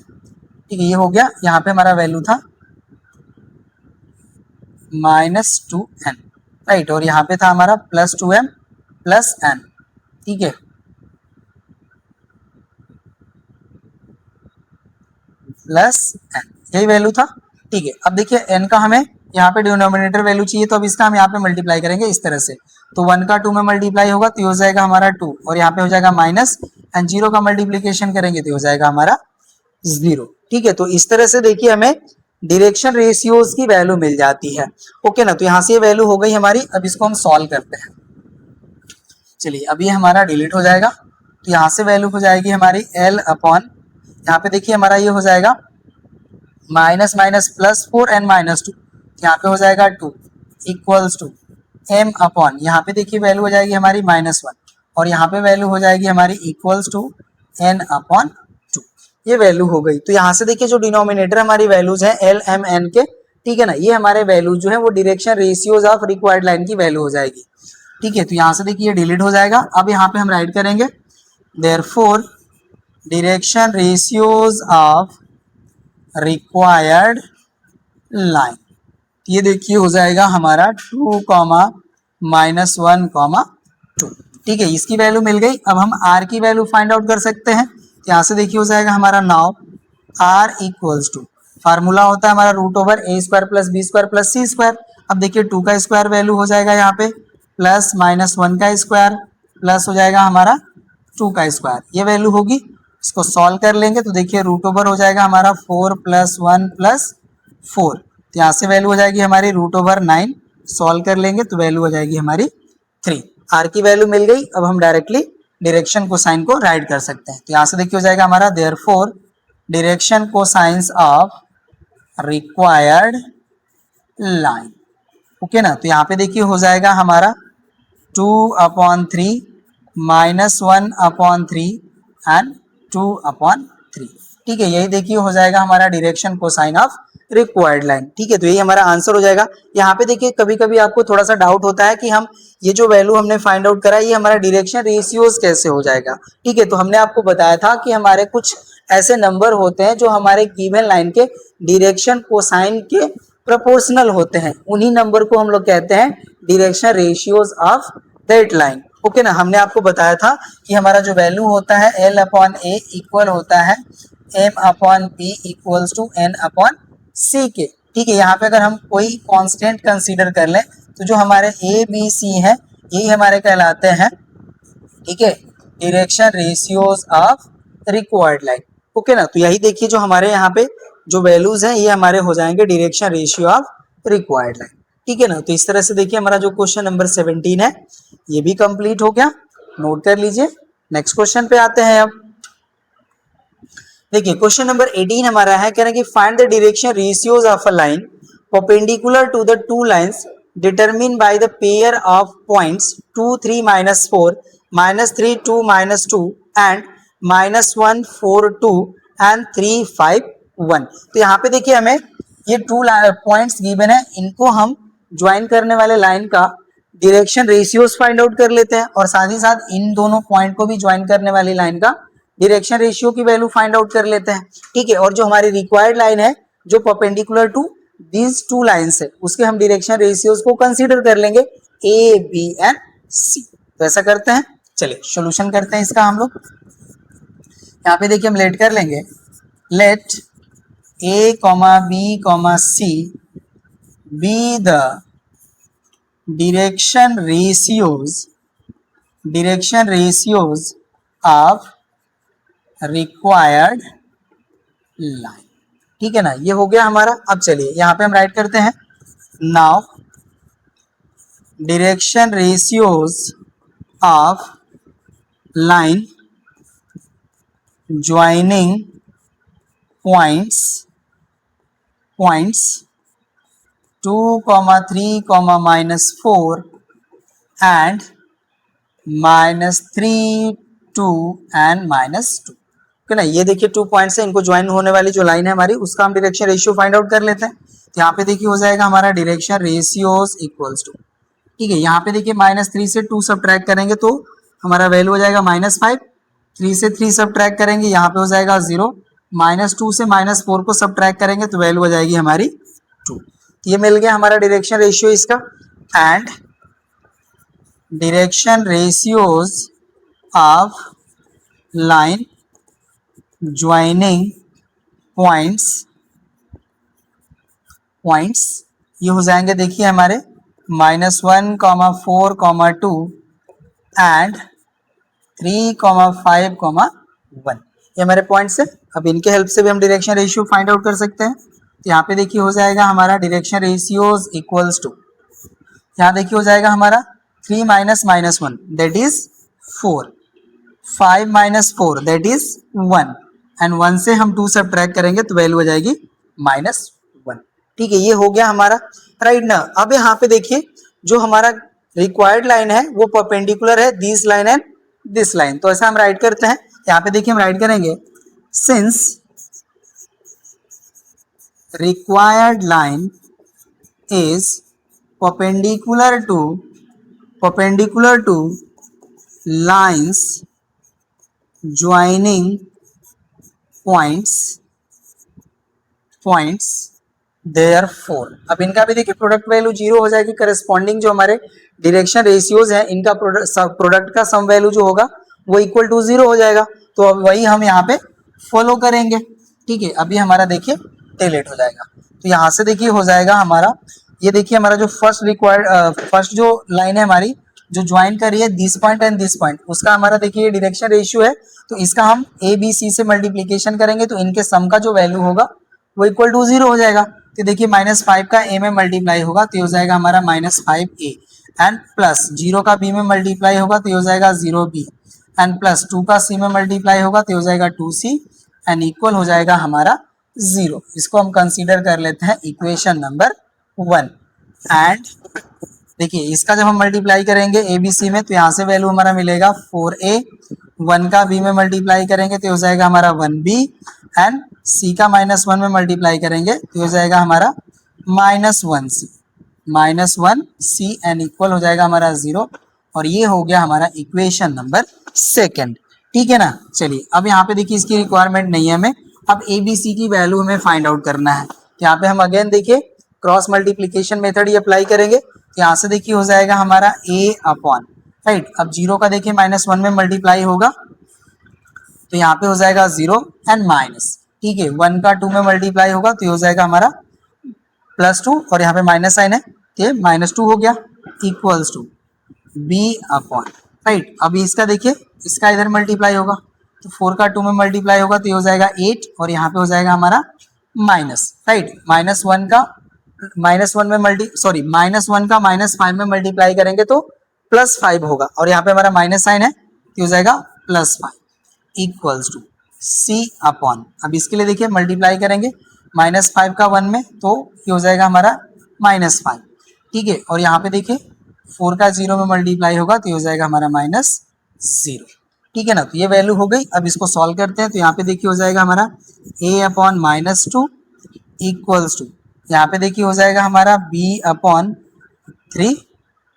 ठीक है। ये हो गया, यहाँ पे हमारा वैल्यू था -2n, राइट, और यहाँ पे था हमारा +2m +n, ठीक है, +n, यही वैल्यू था, ठीक है। अब देखिए n का हमें यहाँ पे डिनोमिनेटर वैल्यू चाहिए, तो अब इसका हम यहाँ पे मल्टीप्लाई करेंगे इस तरह से। तो 1 का 2 में मल्टीप्लाई होगा तो ये हो जाएगा हमारा 2, और यहाँ पे हो जाएगा माइनस, एंड 0 का मल्टीप्लीकेशन करेंगे तो हो जाएगा हमारा 0, ठीक है। तो इस तरह से देखिए हमें डायरेक्शन रेशियोज की वैल्यू मिल जाती है, ओके ना। तो यहाँ से ये वैल्यू हो गई हमारी। अब इसको हम सॉल्व करते हैं, चलिए, अब ये हमारा डिलीट हो जाएगा, तो यहाँ से वैल्यू हो जाएगी हमारी l अपॉन, यहाँ पे देखिए हमारा ये हो जाएगा माइनस +4 एंड -2, यहाँ पे हो जाएगा 2 इक्वल्स टू m अपॉन, यहाँ पे देखिए वैल्यू हो जाएगी हमारी -1, और यहाँ पे वैल्यू हो जाएगी हमारी इक्वल्स टू n अपॉन 2, ये वैल्यू हो गई। तो यहाँ से देखिए जो डिनोमिनेटर हमारी वैल्यूज हैं l m n के, ठीक है ना, ये हमारे वैल्यूज जो है वो direction ratios of required line की वैल्यू हो जाएगी, ठीक है। तो यहाँ से देखिए ये डिलीट हो जाएगा। अब यहाँ पे हम राइट करेंगे therefore direction ratios of required line, ये देखिए हो जाएगा हमारा 2, -1, 2, ठीक है, इसकी वैल्यू मिल गई। अब हम r की वैल्यू फाइंड आउट कर सकते हैं। यहाँ से देखिए हो जाएगा हमारा now r equals to, formula होता है हमारा √a² + b² + c²। अब देखिए 2 का स्क्वायर वैल्यू हो जाएगा यहाँ पे, प्लस -1 का स्क्वायर प्लस हो जाएगा हमारा 2 का स्क्वायर, ये वैल्यू होगी। इसको सॉल्व कर लेंगे तो देखिए √ हो जाएगा हमारा 4 + 1 + 4, तो यहाँ से वैल्यू हो जाएगी हमारी √9 सॉल्व कर लेंगे तो वैल्यू हो जाएगी हमारी 3। आर की वैल्यू मिल गई। अब हम डायरेक्टली डायरेक्शन कोसाइन को राइट कर सकते हैं। तो यहाँ से देखिए हो जाएगा हमारा therefore direction cosines of required line. Okay ना, तो यहाँ पे देखिए हो जाएगा हमारा 2/3 -1/3 एंड 2/3। ठीक है, यही देखिए हो जाएगा हमारा direction cosine of required line. ठीक है, तो यही हमारा आंसर हो जाएगा। यहाँ पे देखिए कभी कभी आपको थोड़ा सा डाउट होता है कि हम ये जो वैल्यू हमने फाइंड आउट करा ये हमारा डायरेक्शन रेशियोज कैसे हो जाएगा। ठीक है, तो हमने आपको बताया था कि हमारे कुछ ऐसे नंबर होते हैं जो हमारे गिवन लाइन के डायरेक्शन कोसाइन के प्रोपोर्शनल होते हैं, उन्हीं नंबर को हम लोग कहते हैं direction ratios of that line. Okay ना, हमने आपको बताया था कि हमारा जो वैल्यू होता है L/A इक्वल होता है M/P इक्वल्स टू N/C के। ठीक है, यहाँ पे अगर हम कोई कांस्टेंट कंसीडर कर लें तो जो हमारे ABC है यही हमारे कहलाते हैं, ठीक है, direction ratios of required line. Okay ना, तो यही देखिए जो हमारे यहाँ पे जो वैल्यूज हैं ये हमारे हो जाएंगे direction ratio of required line. ठीक है ना, तो इस तरह से देखिए हमारा जो क्वेश्चन नंबर 17 है ये भी कंप्लीट हो गया, नोट कर लीजिए। नेक्स्ट क्वेश्चन पे आते हैं। अब देखिए क्वेश्चन नंबर 18 हमारा है, कह रहे हैं कि find the direction ratios of a line perpendicular to the two lines determine by the pair of points 2 3 -4 -3 2 -2 and -1 4 2 and 3 5 1। तो यहाँ पे देखिए हमें ये 2 पॉइंट्स गिवन है, इनको हम ज्वाइन करने वाले लाइन का डायरेक्शन रेशियोज फाइंड आउट कर लेते हैं और साथ ही साथ इन दोनों पॉइंट को भी ज्वाइन करने वाली लाइन का डायरेक्शन रेशियो की वैल्यू फाइंड आउट कर लेते हैं। ठीक है, और जो हमारी रिक्वायर्ड लाइन है जो perpendicular to these two lines है उसके हम डायरेक्शन रेशियोज को कंसीडर कर लेंगे A, B एंड C। तो ऐसा करते हैं, चलिए सॉल्यूशन करते हैं इसका हम लोग। यहाँ पे देखिए हम लेट कर लेंगे, late A, B, C be the direction ratios of required line। ठीक है ना, ये हो गया हमारा। अब चलिए यहाँ पे हम राइट करते हैं, now direction ratios of line joining points 2, 3, -4 and -3 2 and -2। Okay ना, ये देखिए 2 पॉइंट्स है, इनको ज्वाइन होने वाली जो लाइन है हमारी उसका हम डायरेक्शन रेशियो फाइंड आउट कर लेते हैं। तो यहाँ पे देखिए हो जाएगा हमारा डायरेक्शन रेशियोज इक्वल्स टू, ठीक है, यहाँ पे देखिए -3 से 2 सब्ट्रैक्ट करेंगे तो हमारा वैल्यू हो जाएगा -5, 3 से 3 सब्ट्रैक्ट करेंगे यहाँ पे हो जाएगा 0, -2 से -4 को सब्ट्रैक्ट करेंगे तो वैल्यू हो जाएगी हमारी 2। ये मिल गया हमारा डायरेक्शन रेशियो इसका। And direction ratios of line joining points ये हो जाएंगे देखिए हमारे -1, 4, 2 एंड 3, 5, 1। ये हमारे पॉइंट्स है। अब इनके हेल्प से भी हम डायरेक्शन रेशियो फाइंड आउट कर सकते हैं। तो यहाँ पे देखिए हो जाएगा हमारा डायरेक्शन रेशियोज इक्वल्स टू, यहाँ देखिए हो जाएगा हमारा 3 -1 that is 4, 5 -4 that is 1 and 1 से हम 2 सब्ट्रैक्ट करेंगे तो वैल्यू हो जाएगी -1। ठीक है, ये हो गया हमारा राइट ना। अब यहाँ पे देखिए जो हमारा रिक्वायर्ड लाइन है वो परपेंडिकुलर है this line and this line. तो ऐसा हम राइट करते हैं, यहाँ पे देखिए हम राइट करेंगे, since required line is perpendicular to lines joining points therefore। अब इनका भी देखिए प्रोडक्ट वैल्यू 0 हो जाएगी, करस्पॉन्डिंग जो हमारे डायरेक्शन रेशियोज है इनका प्रोडक्ट का सम वैल्यू जो होगा वो इक्वल टू 0 हो जाएगा। तो अब वही हम यहाँ पे फॉलो करेंगे। ठीक है, अभी हमारा देखिए टेलेट हो जाएगा। तो यहाँ से देखिए हो जाएगा हमारा, ये देखिए हमारा जो फर्स्ट जो लाइन है हमारी जो ज्वाइन कर रही है this point and this point, उसका हमारा देखिए डायरेक्शन रेशियो है। तो इसका हम ABC से मल्टीप्लीकेशन करेंगे तो इनके सम का जो वैल्यू होगा वो इक्वल टू 0 हो जाएगा। तो देखिए -5 का a में मल्टीप्लाई होगा तो ये हो जाएगा हमारा -5a एंड प्लस 0 का b में मल्टीप्लाई होगा तो ये हो जाएगा 0b एंड प्लस 2 का c में मल्टीप्लाई होगा तो ये हो जाएगा 2c एंड इक्वल हो जाएगा हमारा 0। इसको हम कंसीडर कर लेते हैं इक्वेशन नंबर 1। एंड देखिए इसका जब हम मल्टीप्लाई करेंगे ए बी सी में तो यहाँ से वैल्यू हमारा मिलेगा 4a, 1 का b में मल्टीप्लाई करेंगे तो हो जाएगा हमारा 1b एंड c का -1 में मल्टीप्लाई करेंगे तो हो जाएगा हमारा -1c एंड इक्वल हो जाएगा हमारा 0। और ये हो गया हमारा इक्वेशन नंबर 2। ठीक है ना। चलिए अब यहाँ पे देखिए इसकी रिक्वायरमेंट नहीं है हमें, अब ए बी सी की वैल्यू हमें फाइंड आउट करना है। यहाँ पे हम अगेन देखिए क्रॉस मल्टीप्लीकेशन मेथड ही अप्लाई करेंगे। यहाँ से देखिए हो जाएगा हमारा a अपॉन राइट, अब 0 का देखिए -1 में मल्टीप्लाई होगा तो यहाँ पे हो जाएगा 0 एंड माइनस, ठीक है 1 का 2 में मल्टीप्लाई होगा तो ये हो जाएगा हमारा +2 और यहाँ पे माइनस साइन है तो ये -2 हो गया equals to b upon right. अभी इसका देखिए इसका इधर मल्टीप्लाई होगा तो 4 का 2 में मल्टीप्लाई होगा तो ये हो जाएगा 8 और यहाँ पे हो जाएगा हमारा माइनस राइट, -1 का -1 में -1 का -5 में मल्टीप्लाई करेंगे तो +5 होगा और यहाँ पे हमारा माइनस साइन है तो हो जाएगा +5 इक्वल्स टू c अपॉन, अब इसके लिए देखिए मल्टीप्लाई करेंगे -5 का 1 में तो ये हो जाएगा हमारा -5, ठीक है और यहाँ पे देखिए 4 का 0 में मल्टीप्लाई होगा तो ये हो जाएगा हमारा -0, ठीक है ना। तो ये वैल्यू हो गई। अब इसको सॉल्व करते हैं तो यहाँ पे देखिए हो जाएगा हमारा a अपॉन -2 इक्वल्स टू यहाँ पे देखिए हो जाएगा हमारा b upon 3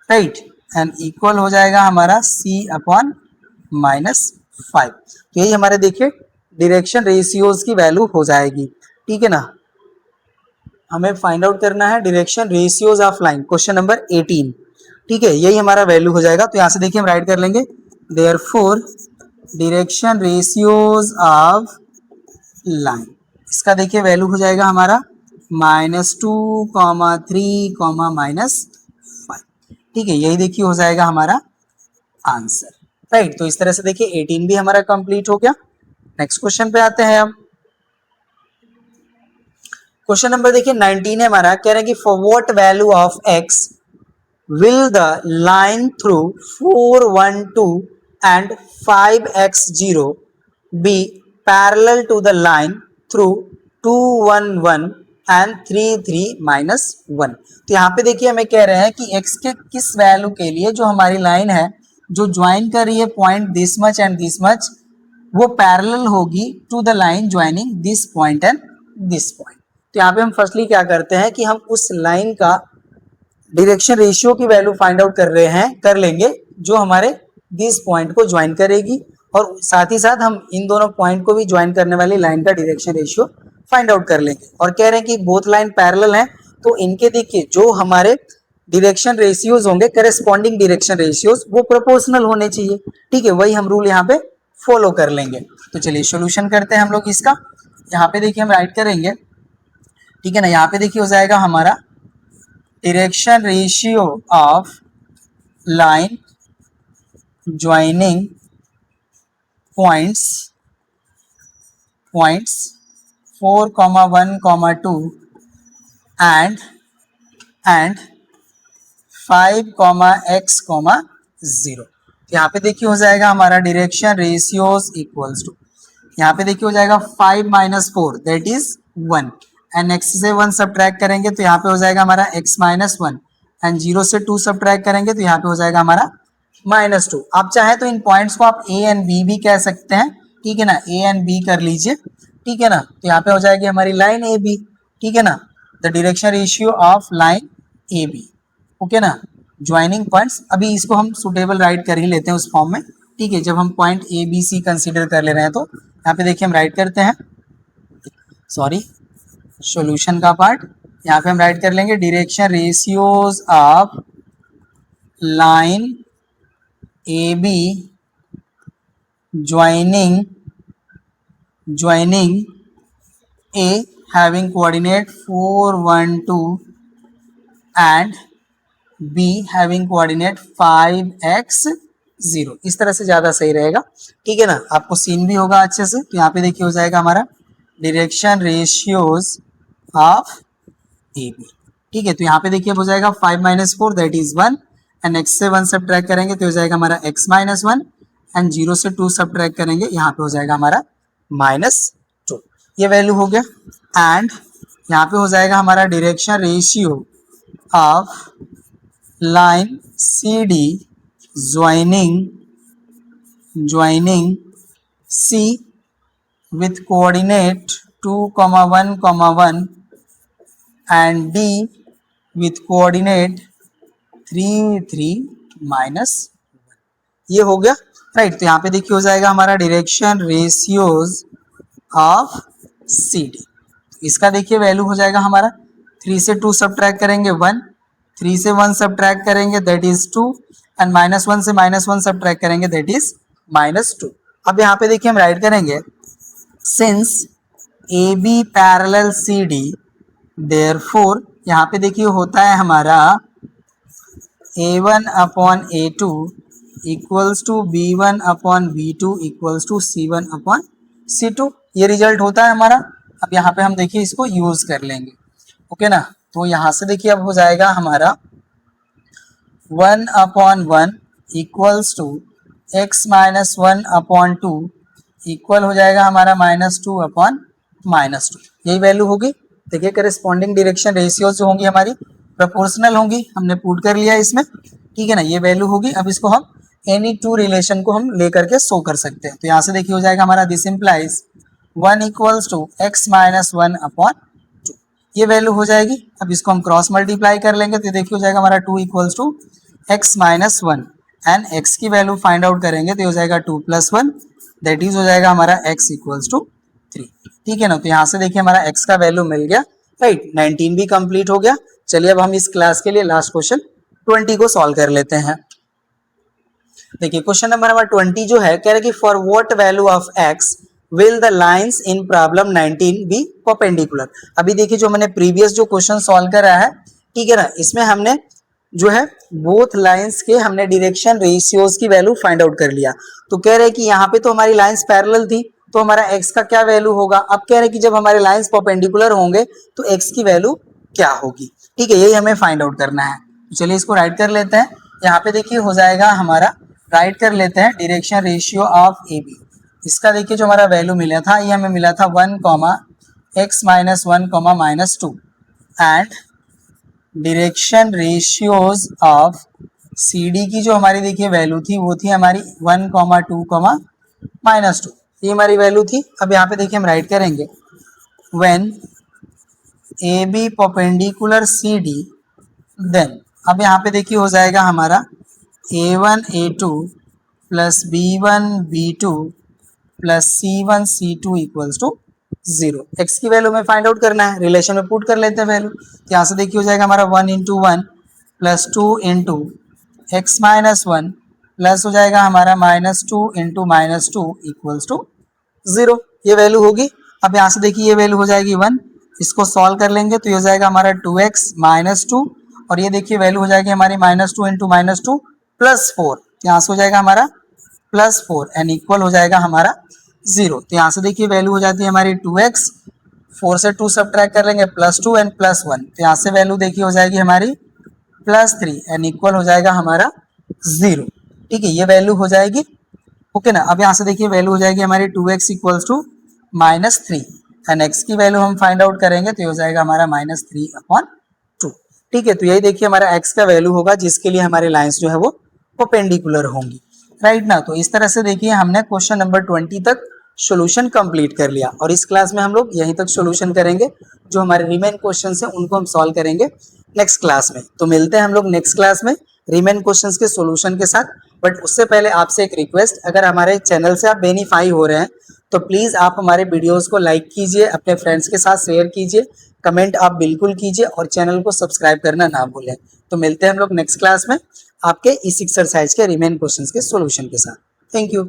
right and equal हो जाएगा हमारा c अपॉन -5। तो यही हमारे देखिए डायरेक्शन रेशियोज की वैल्यू हो जाएगी, ठीक है ना। हमें फाइंड आउट करना है direction ratios of line, question number 18, ठीक है यही हमारा वैल्यू हो जाएगा। तो यहाँ से देखिए हम राइट कर लेंगे therefore direction ratios of line, इसका देखिए वैल्यू हो जाएगा हमारा -2, -3, -5, ठीक है यही देखिए हो जाएगा हमारा आंसर राइट। तो इस तरह से देखिए 18 भी हमारा कंप्लीट हो गया। नेक्स्ट क्वेश्चन पे आते हैं हम। क्वेश्चन नंबर देखिए 19 है हमारा, कह रहे हैं कि for what value of x will the line through 4, 1, 2 and 5x0 be parallel to the line through 2, 1, 1 and 3, 3 minus 1। तो यहाँ पे देखिए हमें कह रहे हैं कि x के किस वैल्यू के लिए जो हमारी लाइन है जो ज्वाइन कर रही है point this much and this much वो पैरेलल होगी to the line joining this point and this point. तो यहाँ पे हम फर्स्टली क्या करते हैं कि हम उस लाइन का डायरेक्शन रेशियो की वैल्यू फाइंड आउट कर लेंगे जो हमारे दिस पॉइंट को ज्वाइन करेगी और साथ ही साथ हम इन दोनों पॉइंट को भी ज्वाइन करने वाली लाइन का डायरेक्शन रेशियो फाइंड आउट कर लेंगे। और कह रहे हैं कि बोथ लाइन पैरेलल हैं तो इनके देखिए जो हमारे डायरेक्शन रेशियोज होंगे करेस्पॉन्डिंग डायरेक्शन रेशियोज वो प्रोपोर्शनल होने चाहिए, ठीक है वही हम रूल यहाँ पे फॉलो कर लेंगे। तो चलिए सॉल्यूशन करते हैं हम लोग इसका। यहाँ पे देखिए हम राइट करेंगे, ठीक है ना। यहाँ पे देखिए हो जाएगा हमारा direction ratio of line joining points 4, 1, 2 and 5, x, 0। यहाँ पे देखिए हो जाएगा हमारा डायरेक्शन रेशियोज इक्वल्स टू यहाँ पे देखिए हो जाएगा 5 - 4 दैट इज 1 एंड x से 1 सब्ट्रैक्ट करेंगे तो यहाँ पे हो जाएगा हमारा x - 1 एंड 0 से 2 सब्ट्रैक्ट करेंगे तो यहाँ पे हो जाएगा हमारा -2। आप चाहे तो इन पॉइंट्स को आप a एंड b भी कह सकते हैं, ठीक है ना, a एंड b कर लीजिए, ठीक है ना। तो यहाँ पे हो जाएगी हमारी लाइन ए बी, ठीक है ना, the direction ratio of line A B, okay ना, ज्वाइनिंग पॉइंट्स। अभी इसको हम सुटेबल राइट कर ही लेते हैं उस फॉर्म में, ठीक है, जब हम point A B C consider कर ले रहे हैं। तो यहाँ पे देखिए हम राइट करते हैं, सॉरी सॉल्यूशन का पार्ट, यहाँ पे हम राइट कर लेंगे direction ratios of line A be joining A having coordinate 4, 1, 2 and B having coordinate 5, x, 0। इस तरह से ज़्यादा सही रहेगा, ठीक है ना, आपको सीन भी होगा अच्छे से। तो यहाँ पे देखिए हो जाएगा हमारा direction ratios of A B. ठीक है, तो यहाँ पे देखिए हो जाएगा 5 minus 4 that is 1 and x से 1 सब्ट्रैक्ट करेंगे तो हो जाएगा हमारा x माइनस 1 एंड 0 से 2 सब्ट्रैक्ट करेंगे यहाँ पे हो जाएगा हमारा -2। ये वैल्यू हो गया। एंड यहाँ पे हो जाएगा हमारा direction ratio of line CD joining C with coordinate 2, 1, 1 and D with coordinate 3, 3 -1। ये हो गया राइट। तो यहाँ पे देखिए हो जाएगा हमारा डायरेक्शन रेशियोज ऑफ CD। इसका देखिए वैल्यू हो जाएगा हमारा 3 से 2 सब्ट्रैक्ट करेंगे 1, 3 से 1 सब्ट्रैक्ट करेंगे दैट इज 2 एंड -1 से -1 सब्ट्रैक्ट करेंगे दैट इज -2। अब यहाँ पे देखिए हम राइट करेंगे since AB parallel CD therefore यहाँ पे देखिए होता है हमारा A1 upon A2 equals to B1 upon B2 equals to C1 upon C2। ये रिजल्ट होता है हमारा। अब यहाँ पे हम देखिए इसको यूज कर लेंगे, ओके ना। तो यहाँ से देखिए अब हो जाएगा हमारा 1 upon 1 equals to x minus 1 upon 2 equal हो जाएगा हमारा -2 अपॉन -2। यही वैल्यू होगी। देखिए करेस्पॉन्डिंग डायरेक्शन रेशियोज जो होंगी हमारी प्रोपोर्शनल होंगी, हमने पुट कर लिया इसमें, ठीक है ना। ये वैल्यू होगी। अब इसको हम एनी टू रिलेशन को हम लेकर के शो कर सकते हैं। तो यहाँ से देखिए हो जाएगा हमारा this implies 1 equals to x minus 1 upon 2। ये वैल्यू हो जाएगी। अब इसको हम क्रॉस मल्टीप्लाई कर लेंगे तो देखिए हो जाएगा हमारा 2 equals to x minus 1 and x की वैल्यू फाइंड आउट करेंगे तो हो जाएगा 2 + 1 दैट इज हो जाएगा हमारा x इक्वल्स टू 3। ठीक है ना। तो यहाँ से देखिए हमारा x का वैल्यू मिल गया राइट। 19 भी कंप्लीट हो गया। चलिए अब हम इस क्लास के लिए लास्ट क्वेश्चन 20 को सॉल्व कर लेते हैं। देखिए क्वेश्चन नंबर हमारा 20 जो है कह रहा है कि for what value of x will the lines in problem 19 be perpendicular. अभी देखिए जो मैंने प्रीवियस जो क्वेश्चन सॉल्व करा है, ठीक है ना, इसमें हमने जो है बोथ लाइंस के हमने डायरेक्शन रेशियोज की वैल्यू फाइंड आउट कर लिया। तो कह रहे हैं कि यहाँ पे तो हमारी लाइंस पैरेलल थी तो हमारा x का क्या वैल्यू होगा। अब कह रहे हैं कि जब हमारे लाइंस परपेंडिकुलर होंगे तो x की वैल्यू क्या होगी। ठीक है, यही हमें फाइंड आउट करना है। तो चलिए इसको राइट कर लेते हैं। यहाँ पे देखिए हो जाएगा हमारा, राइट कर लेते हैं डायरेक्शन रेशियो ऑफ AB। इसका देखिए जो हमारा वैल्यू मिला था ये हमें मिला था 1, x minus 1, -2 and direction ratios of CD की जो हमारी देखिए वैल्यू थी वो थी हमारी 1, 2, -2। ये हमारी वैल्यू थी। अब यहाँ पे देखिए हम राइट करेंगे when AB perpendicular CD then. अब यहाँ पे देखिए हो जाएगा हमारा A1 A2 plus B1 B2 plus C1 C2 equals to 0। x की वैल्यू में फाइंड आउट करना है, रिलेशन में पुट कर लेते हैं वैल्यू। तो यहाँ से देखिए हो जाएगा हमारा 1 × 1 प्लस 2 × x माइनस 1 प्लस हो जाएगा हमारा -2 × -2 इक्वल्स टू 0। ये वैल्यू होगी। अब यहाँ से देखिए ये वैल्यू हो जाएगी 1। इसको सॉल्व कर लेंगे तो ये हो जाएगा हमारा 2x -2 और ये देखिए वैल्यू हो जाएगी हमारी -2 × -2 प्लस 4। यहाँ से हो जाएगा हमारा +4 एंड इक्वल हो जाएगा हमारा 0। तो यहाँ से देखिए वैल्यू हो जाती है हमारी 2x, 4 से 2 सब्ट्रैक्ट कर लेंगे +2 एंड +1। तो यहाँ से वैल्यू देखिए हो जाएगी हमारी +3 एंड इक्वल हो जाएगा हमारा 0। ठीक है, ये वैल्यू हो जाएगी, ओके ना। अब यहाँ से देखिए वैल्यू हो जाएगी हमारी 2x equals to -3 and x की वैल्यू हम फाइंड आउट करेंगे तो ये हो जाएगा हमारा -3/2। ठीक है, तो यही देखिए हमारा x का वैल्यू होगा जिसके लिए हमारे लाइंस जो है वो परपेंडिकुलर होंगी, राइट ना। तो इस तरह से देखिए हमने क्वेश्चन नंबर 20 तक सॉल्यूशन कंप्लीट कर लिया और इस क्लास में हम लोग यहीं तक सॉल्यूशन करेंगे। जो हमारे रिमेन क्वेश्चन है उनको हम सॉल्व करेंगे नेक्स्ट क्लास में। तो मिलते हैं हम लोग नेक्स्ट क्लास में रिमेन क्वेश्चंस के सॉल्यूशन के साथ। बट उससे पहले आपसे एक रिक्वेस्ट, अगर हमारे चैनल से आप बेनिफाई हो रहे हैं तो प्लीज़ आप हमारे वीडियोस को लाइक कीजिए, अपने फ्रेंड्स के साथ शेयर कीजिए, कमेंट आप बिल्कुल कीजिए और चैनल को सब्सक्राइब करना ना भूलें। तो मिलते हैं हम लोग नेक्स्ट क्लास में आपके इस एक्सरसाइज के रिमेन क्वेश्चंस के सॉल्यूशन के साथ। Thank you.